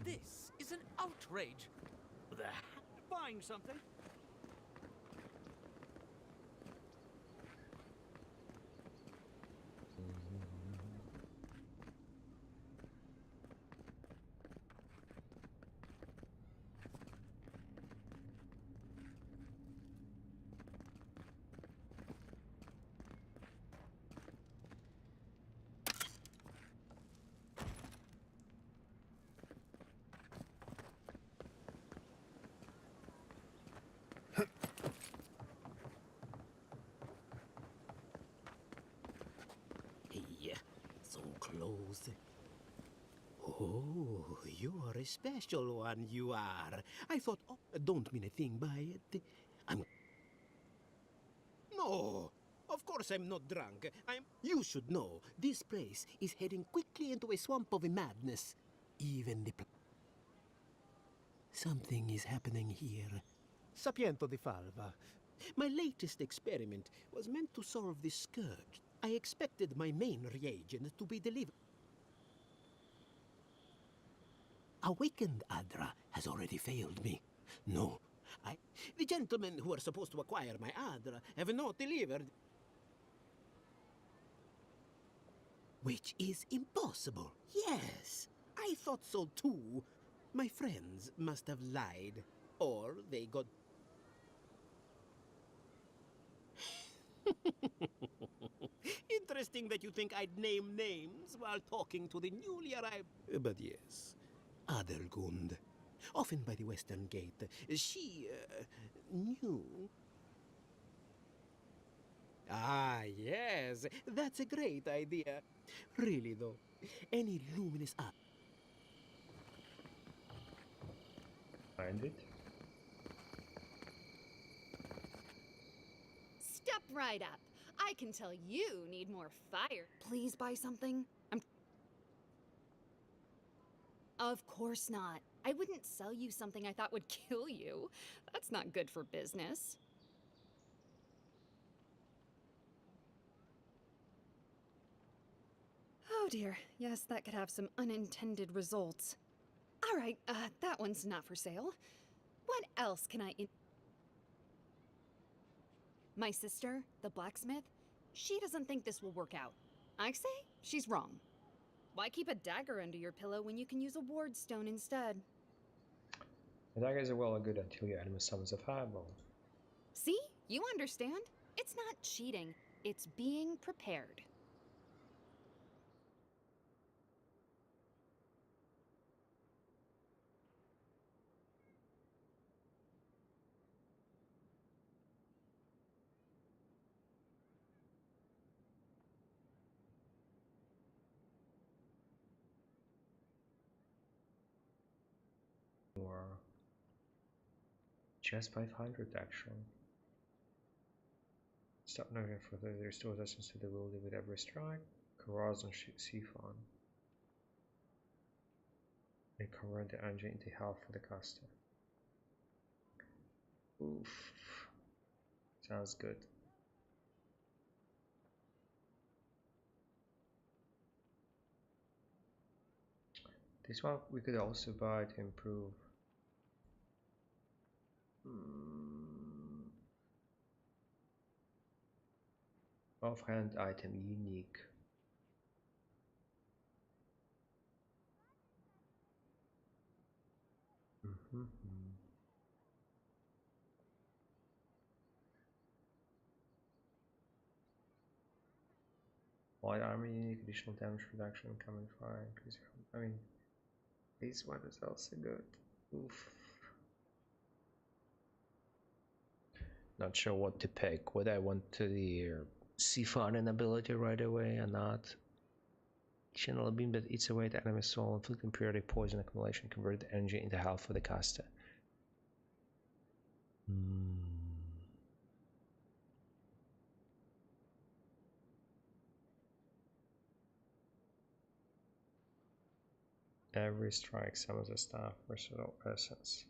This is an outrage. The buying something? So close. Oh, you are a special one, you are. I thought, oh, don't mean a thing by it. No, of course I'm not drunk. You should know, this place is heading quickly into a swamp of madness. Even the... Something is happening here. Sapiento di Falva. My latest experiment was meant to solve this scourge. I expected my main reagent to be delivered. Awakened Adra has already failed me. No, the gentlemen who are supposed to acquire my Adra have not delivered. Which is impossible. Yes, I thought so too. My friends must have lied. Or they got... Interesting that you think I'd name names while talking to the newly arrived... But yes, Adelgund, often by the Western Gate, she, knew... Ah, yes, that's a great idea. Really, though, any luminous... Find it? Step right up. I can tell you need more fire. Please buy something. Of course not. I wouldn't sell you something I thought would kill you. That's not good for business. Oh dear, yes, that could have some unintended results. Alright, that one's not for sale. What else can I My sister, the blacksmith, she doesn't think this will work out. I say she's wrong. Why keep a dagger under your pillow when you can use a ward stone instead? The daggers are well and good until your enemy summons a fireball. See? You understand? It's not cheating, it's being prepared. Or just 500 actually. Stop noting for the restores essence to the ability with every strike. Corrals and Siphon. And convert the engine into health for the caster. Oof. Sounds good. This one we could also buy to improve. Offhand item unique. Light armor unique, additional damage reduction, incoming fire, increase. I mean, this one is also good. Oof. Not sure what to pick. Whether I want to the Siphon ability right away or not. Channel a beam that eats away the enemy soul, inflicting periodic poison accumulation, convert the energy into health for the caster. Every strike summons a staff versatile essence.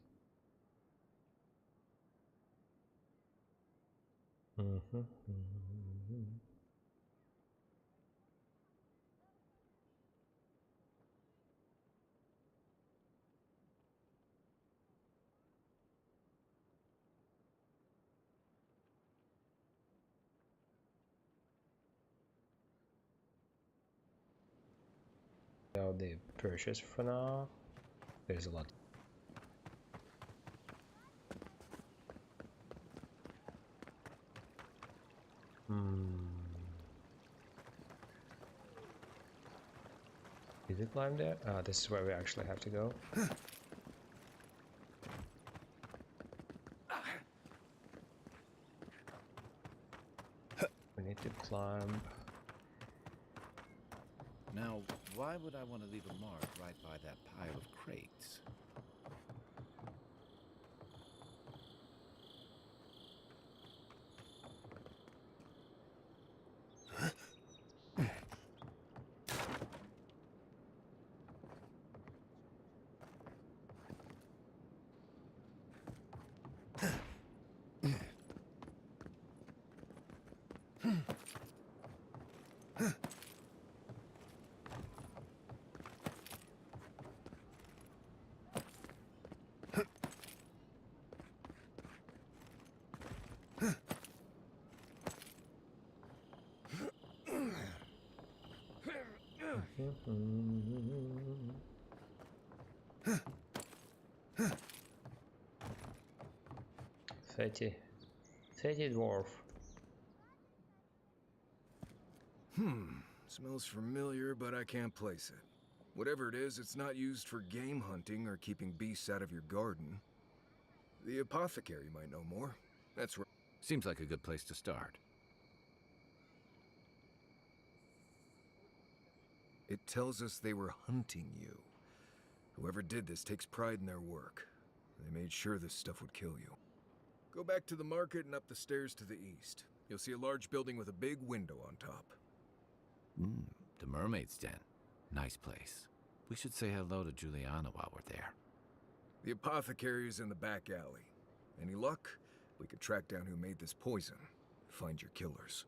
Now the purchase for now. There's a lot. Did we climb there? This is where we actually have to go. We need to climb. Now, why would I want to leave a mark right by that pile of crates? Fatty dwarf. Smells familiar, but I can't place it. Whatever it is, it's not used for game hunting or keeping beasts out of your garden. The apothecary might know more. That's where... Seems like a good place to start. It tells us they were hunting you. Whoever did this takes pride in their work. They made sure this stuff would kill you. Go back to the market and up the stairs to the east. You'll see a large building with a big window on top. The Mermaid's Den. Nice place. We should say hello to Juliana while we're there. The apothecary is in the back alley. Any luck? We could track down who made this poison. Find your killers.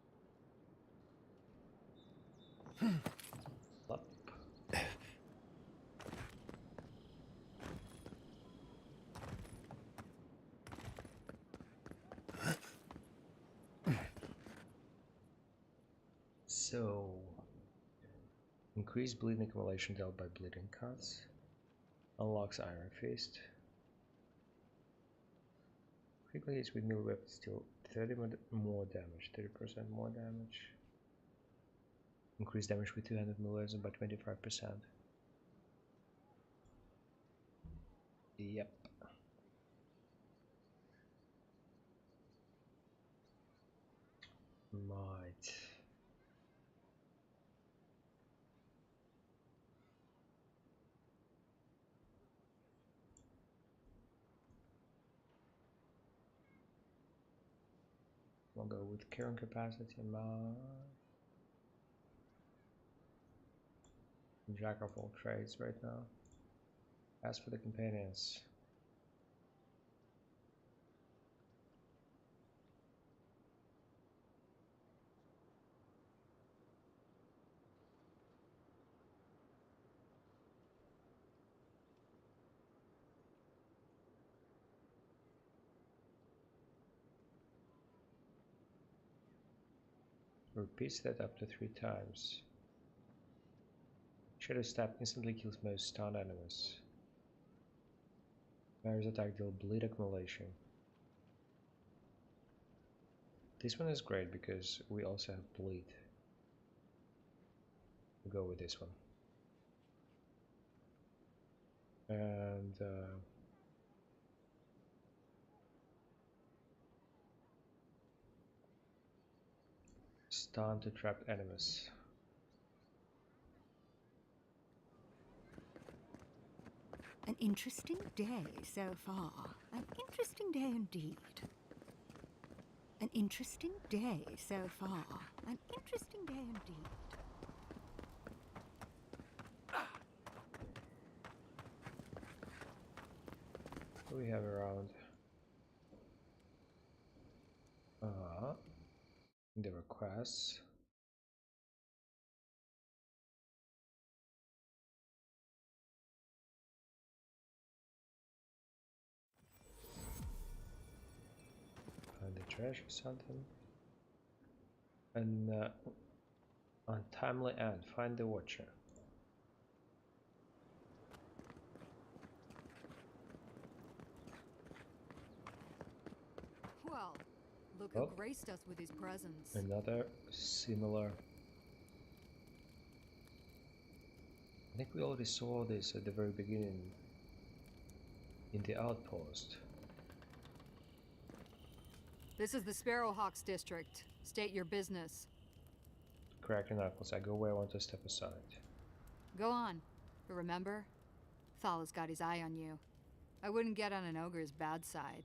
Increased bleeding accumulation dealt by bleeding cuts. Unlocks Iron Fist. Critical hits with melee weapons deal 30 more damage, 30% more damage. Increased damage with 200 melee by 25%. Yep. Might. We'll go with current capacity, jack of all trades right now. As for the companions, repeats that up to 3 times. Shadow Stab instantly kills most stunned enemies. Mary's attack deal bleed accumulation. This one is great because we also have bleed. We'll go with this one. And stun to trapped enemies. An interesting day so far. An interesting day indeed. An interesting day so far. An interesting day indeed. What do we have around? The requests. Find the treasure something. And untimely end. Find the watcher. Well, look who graced us with his presence. Another similar. I think we already saw this at the very beginning in the outpost. This is the Sparrowhawks district. State your business. Crack your knuckles. I go where I want to step aside. Go on. But remember, Thal's got his eye on you. I wouldn't get on an ogre's bad side.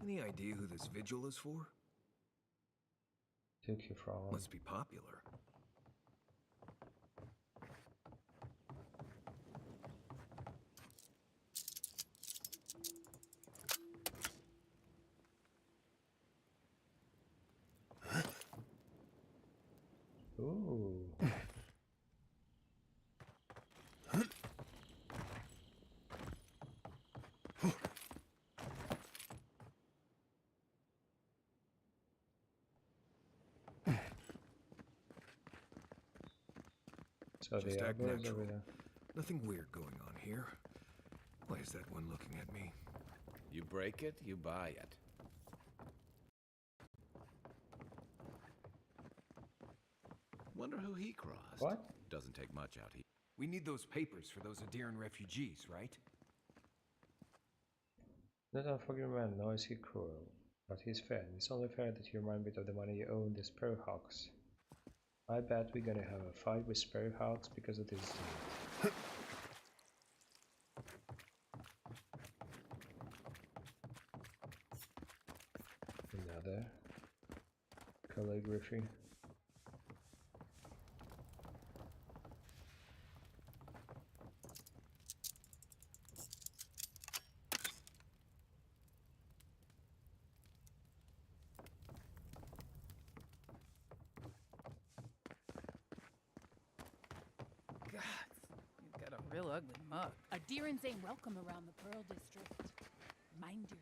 Any idea who this vigil is for? Took you from. Must be popular. Ooh. So Just the act elbows natural. over there. Nothing weird going on here. Why is that one looking at me? You break it, you buy it. Wonder who he crossed. What? Doesn't take much out here. We need those papers for those Adiran refugees, right? Not unforgiving man, nor is he cruel, but he's fair. It's only fair that you remind me of the money you owe the Sparrowhawks. I bet we're gonna have a fight with Sparrowhawks because of this. Another calligraphy. God, you've got a real ugly mug. A Deerins ain't welcome around the Pearl District. Mind yourself.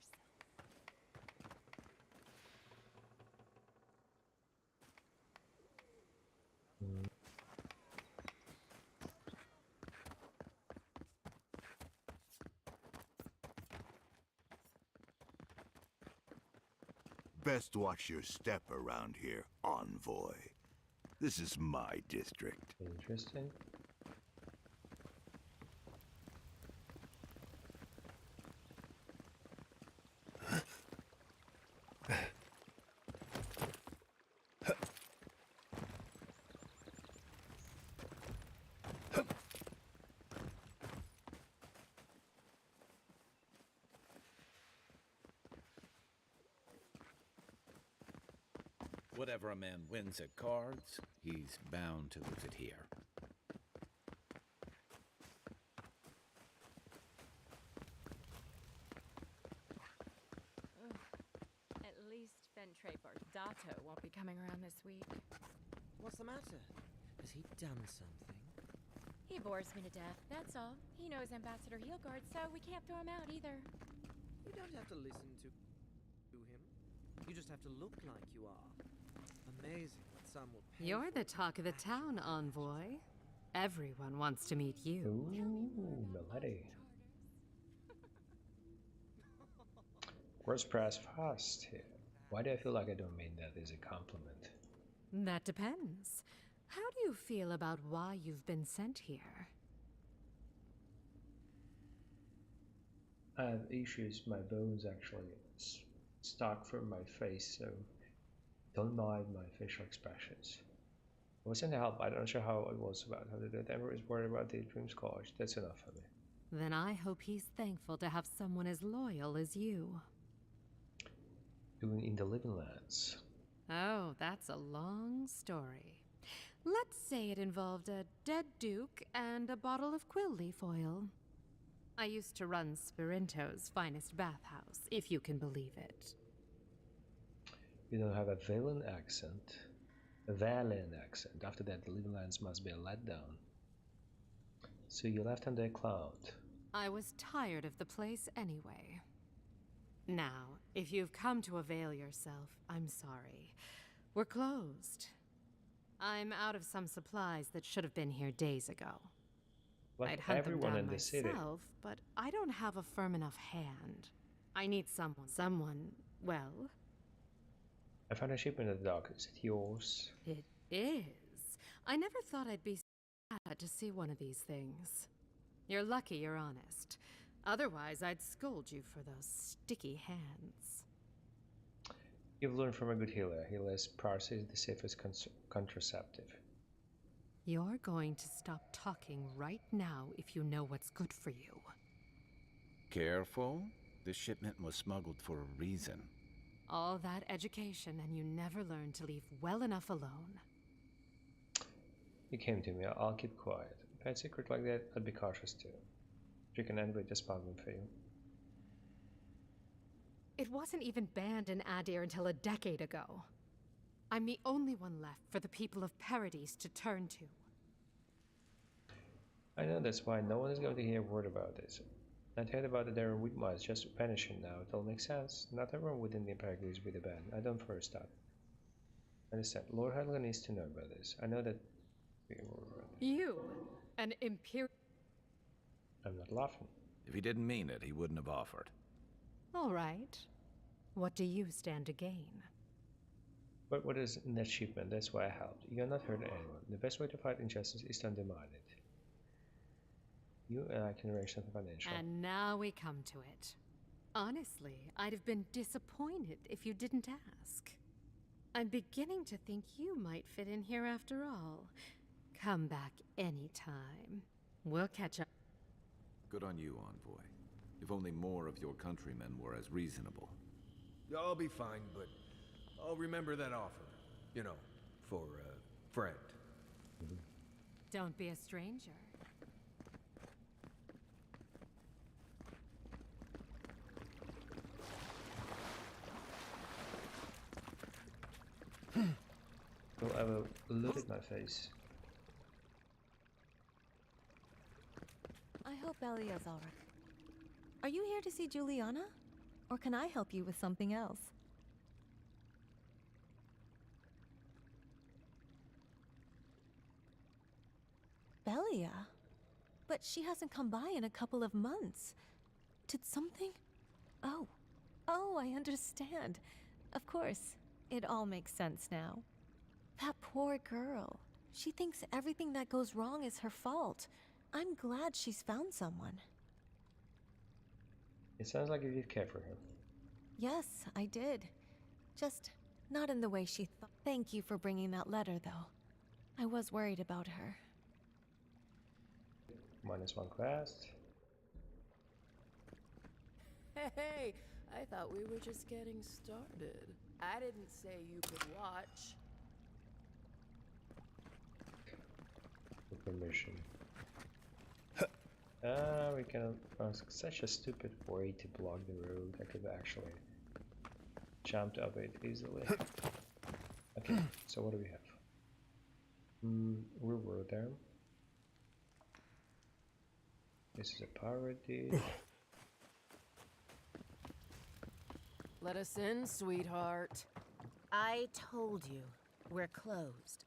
Best watch your step around here, envoy. This is my district. Interesting. Whatever a man wins at cards, he's bound to lose it here. At least Fentre Bardato won't be coming around this week. What's the matter? Has he done something? He bores me to death, that's all. He knows Ambassador Heelguard, so we can't throw him out either. You don't have to listen to him. You just have to look like you are. Amazing what some will pay. You're the talk of the town, envoy. Everyone wants to meet you. Ooh, Milady. Words press fast here. Why do I feel like I don't mean that as a compliment? That depends. How do you feel about why you've been sent here? I have issues. My bones actually stuck from my face, so don't mind my facial expressions. I was sent to help. I'm not sure how it was about how the Emperor is worried about the Dream Scourge. That's enough for me. Then I hope he's thankful to have someone as loyal as you. Doing in the Living Lands. Oh, that's a long story. Let's say it involved a dead duke and a bottle of quill leaf oil. I used to run Spirinto's finest bathhouse, if you can believe it. You don't have a Valen accent. A Valen accent. After that, the Living Lands must be a letdown. So you left under a cloud. I was tired of the place anyway. Now, if you've come to avail yourself, I'm sorry. We're closed. I'm out of some supplies that should have been here days ago. Like I'd hunt everyone them in down the city. myself, but I don't have a firm enough hand. I need someone, well... I found a ship in the dock. Is it yours? It is. I never thought I'd be sad to see one of these things. You're lucky you're honest. Otherwise, I'd scold you for those sticky hands. You've learned from a good healer. Healer's parse is the safest contraceptive. You're going to stop talking right now if you know what's good for you. Careful. This shipment was smuggled for a reason. All that education and you never learned to leave well enough alone. You came to me. I'll keep quiet. If I had a secret like that, I'd be cautious too. You can envy just problem for you. It wasn't even banned in Adir until a decade ago. I'm the only one left for the people of Paradise to turn to. I know that's why no one is going to hear a word about this. I heard about the Darren Wheatmice just vanishing now. It all makes sense. Not everyone within the Empire agrees with the ban. I don't first start. I understand. Lord Hadley needs to know about this. I know that we were... You, an Imperial... I'm not laughing. If he didn't mean it, he wouldn't have offered. All right. What do you stand to gain? But what is in that shipment? That's why I helped. You're not hurting anyone. The best way to fight injustice is to undermine it. You and I can arrange something financial. And now we come to it. Honestly, I'd have been disappointed if you didn't ask. I'm beginning to think you might fit in here after all. Come back anytime. We'll catch up. Good on you, envoy. If only more of your countrymen were as reasonable. I'll be fine, but I'll remember that offer. You know, for a friend. Don't be a stranger. You'll ever look at my face. hope Elia's all right. Are you here to see Juliana? Or can I help you with something else? Belia? But she hasn't come by in a couple of months. Did something? Oh. Oh, I understand. Of course. It all makes sense now. That poor girl. She thinks everything that goes wrong is her fault. I'm glad she's found someone. It sounds like you did care for her. Yes, I did. Just not in the way she thought. Thank you for bringing that letter, though. I was worried about her. -1 quest. Hey, I thought we were just getting started. I didn't say you could watch. With permission. We can such a stupid way to block the road. I could actually jumped up it easily. Okay, so what do we have? Reward them. This is a parody. Let us in, sweetheart. I told you, we're closed.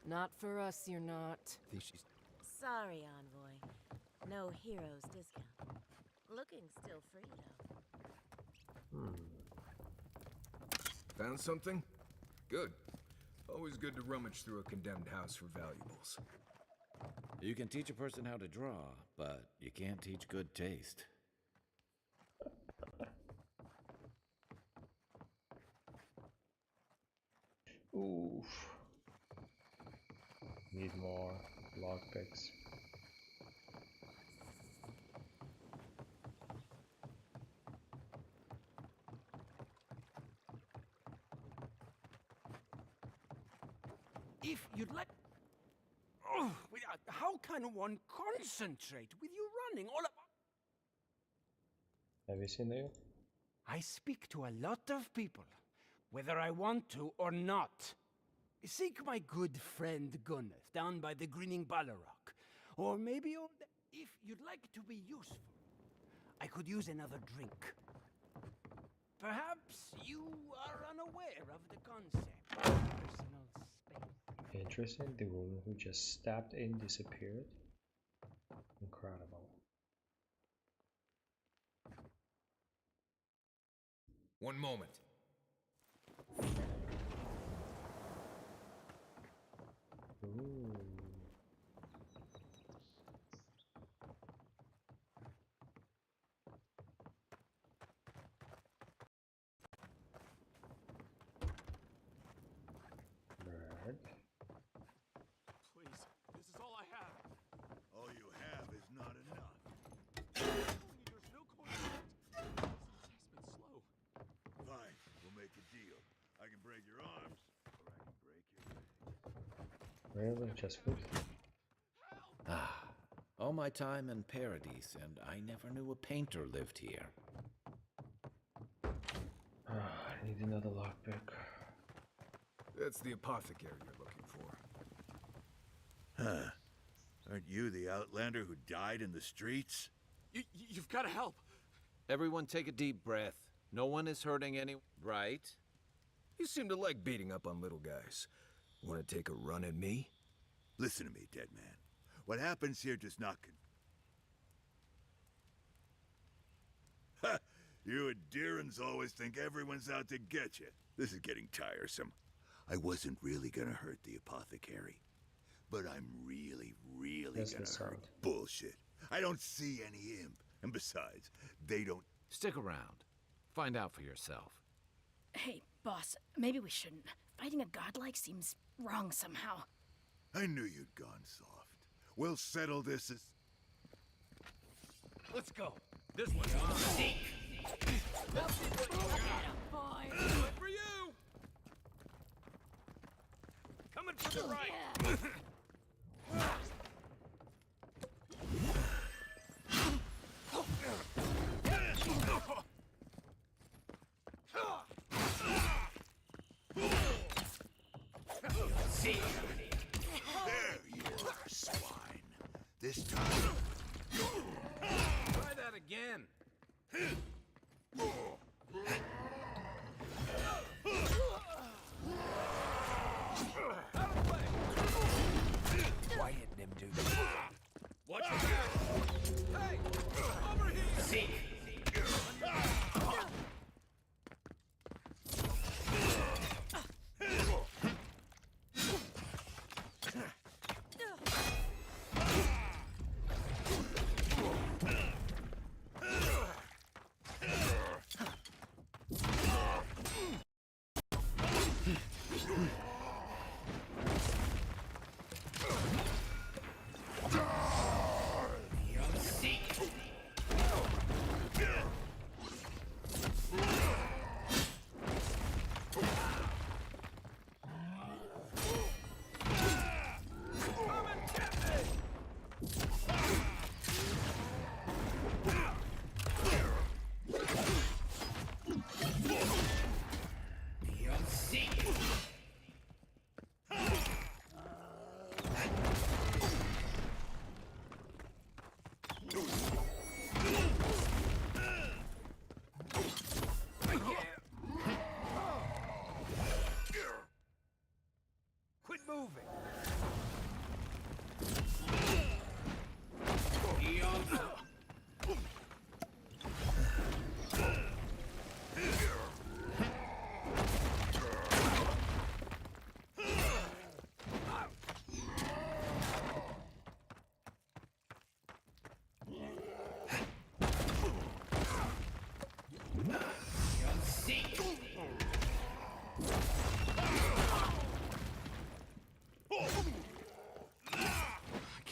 Not for us, you're not. Sorry, Envoy. No heroes discount. Looking still free, though. Found something? Good. Always good to rummage through a condemned house for valuables. You can teach a person how to draw, but you can't teach good taste. Oof. Need more lockpicks. If you'd like... Oh, how can one concentrate with you running all up... Have you seen you? I speak to a lot of people, whether I want to or not. Seek my good friend Gunneth down by the grinning Balrog. Or maybe if you'd like to be useful, I could use another drink. Perhaps you are unaware of the concept of personal space. Interesting, the woman who just stepped in disappeared. Incredible. One moment. Ooh. Bird. Please, this is all I have. All you have is not enough. There's no coin left. This has been slow. Fine, we'll make a deal. I can break your arms, or I can break your legs. Really? Just food? Ah, all my time in Paradise, and I never knew a painter lived here. I need another lockpick. That's the apothecary you're looking for. Huh. Aren't you the outlander who died in the streets? You've got to help. Everyone take a deep breath. No one is hurting anyone, right? You seem to like beating up on little guys. Want to take a run at me? Listen to me, dead man. What happens here does not Ha! You and Deerins always think everyone's out to get you. This is getting tiresome. I wasn't really gonna hurt the apothecary. But I'm really gonna hurt. Bullshit. I don't see any imp. And besides, they don't... Stick around. Find out for yourself. Hey, boss, maybe we shouldn't. Fighting a godlike seems wrong somehow. I knew you'd gone soft. We'll settle this as... Let's go. This one's mine. Good for you. Coming from the right. See you. There you are, swine. This time, you're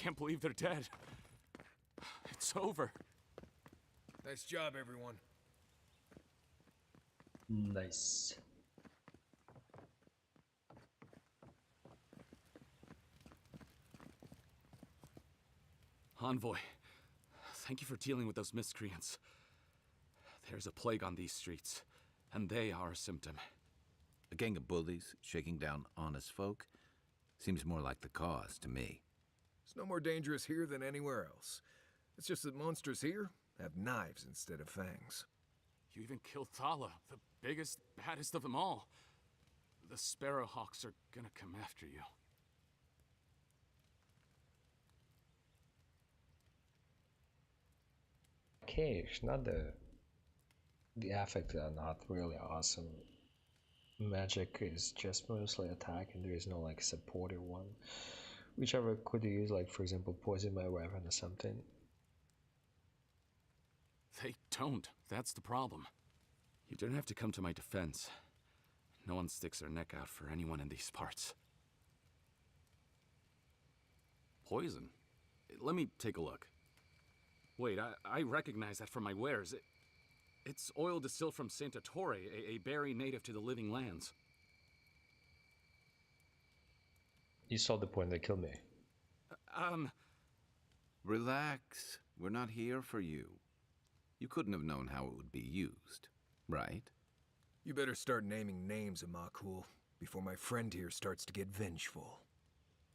can't believe they're dead. It's over. Nice job, everyone. Nice. Envoy, thank you for dealing with those miscreants. There's a plague on these streets, and they are a symptom. A gang of bullies shaking down honest folk seems more like the cause to me. It's no more dangerous here than anywhere else. It's just that monsters here have knives instead of fangs. You even killed Thala, the biggest, baddest of them all. The Sparrowhawks are gonna come after you. Okay, it's not the effects are not really awesome. Magic is just mostly attack, and there is no like supportive one. Whichever could use, like for example, poison my weapon or something. They don't. That's the problem. You don't have to come to my defense. No one sticks their neck out for anyone in these parts. Poison? Let me take a look. Wait, I recognize that from my wares. It's oil distilled from Santa Torre, a berry native to the Living Lands. You saw the point, they killed me. Relax. We're not here for you. You couldn't have known how it would be used, right? You better start naming names, Amakul, before my friend here starts to get vengeful.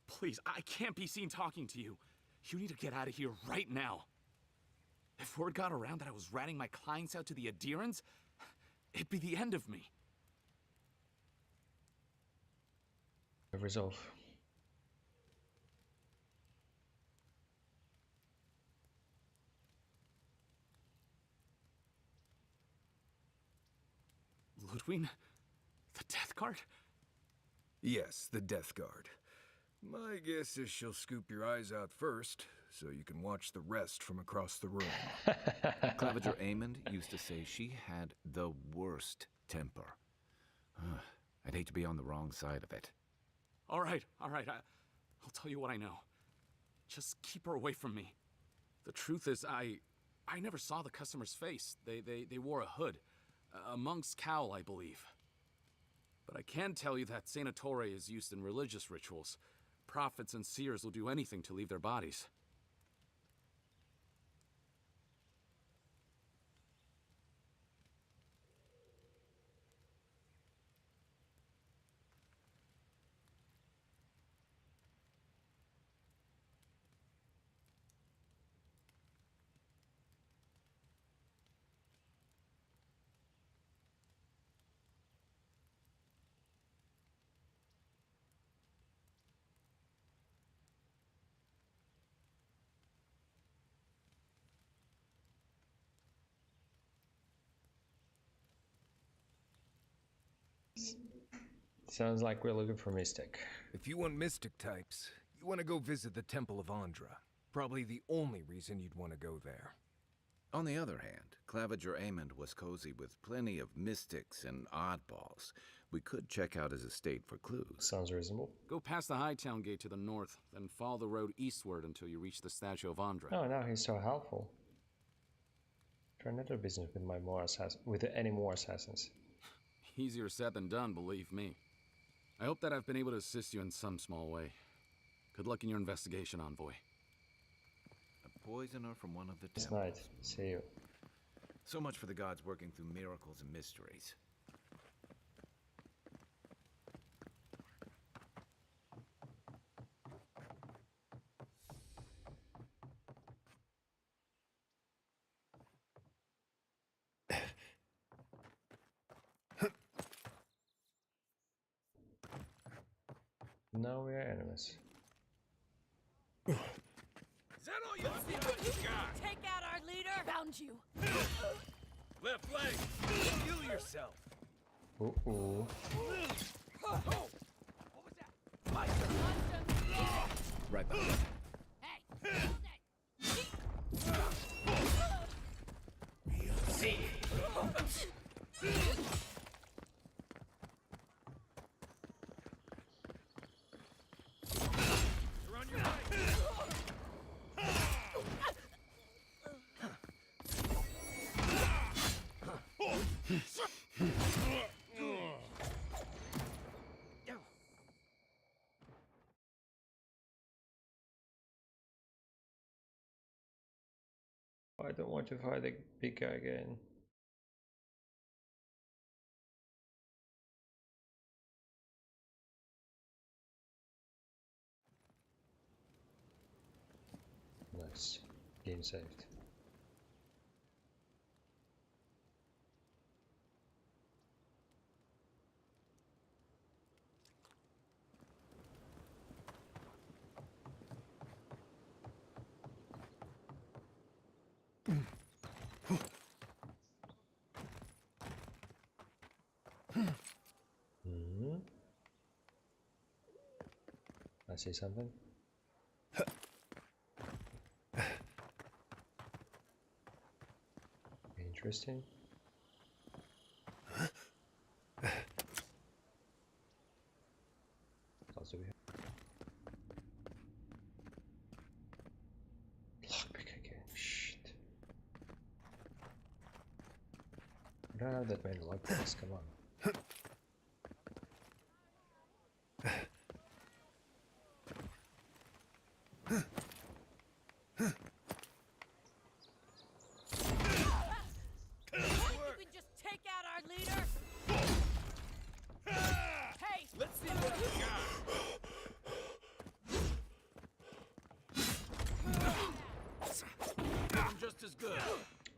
Please, I can't be seen talking to you. You need to get out of here right now. If word got around that I was ratting my clients out to the adherents, it'd be the end of me. Resolve. Ludwig? The Death Guard? Yes, the Death Guard. My guess is she'll scoop your eyes out first, so you can watch the rest from across the room. Claviger Amond used to say she had the worst temper. I'd hate to be on the wrong side of it. All right. I'll tell you what I know. Just keep her away from me. The truth is, I never saw the customer's face. They wore a hood. A monk's cowl, I believe. But I can tell you that Santa Torre is used in religious rituals. Prophets and seers will do anything to leave their bodies. Sounds like we're looking for Mystic. If you want Mystic types, you want to go visit the Temple of Andra. Probably the only reason you'd want to go there. On the other hand, Claviger Amond was cozy with plenty of mystics and oddballs. We could check out his estate for clues. Sounds reasonable. Go past the Hightown Gate to the north, then follow the road eastward until you reach the statue of Andra. Oh, now he's so helpful. Try another business with any more assassins. Easier said than done, believe me. I hope that I've been able to assist you in some small way. Good luck in your investigation, Envoy. A poisoner from one of the This temples. night. See you. So much for the gods working through miracles and mysteries. Now we are enemies. Is that all you got? Take out our leader! Found you! Left leg! Heal yourself! Uh-oh. What was that? Right behind. See. You're on your right. I don't want to fight the big guy again. Nice. Game saved. I see something. Interesting. What else do we have? Lockpick again. Shit. I don't have that many lockpicks, come on.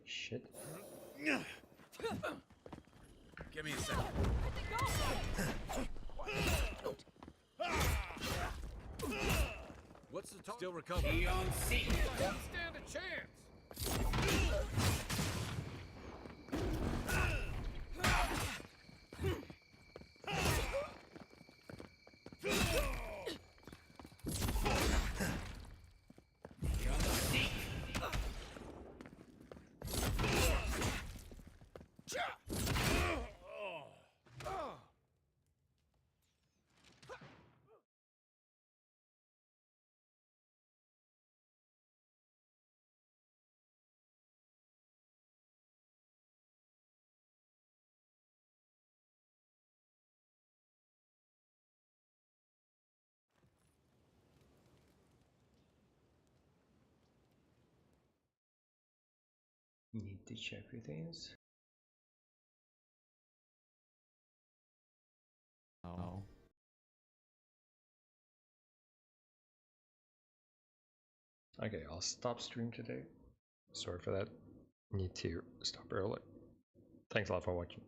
Shit. Give me a second. What's the talk? Still recovering. Don't stand a chance. Need to check few things. Oh. Okay, I'll stop stream today. Sorry for that. Need to stop early. Thanks a lot for watching.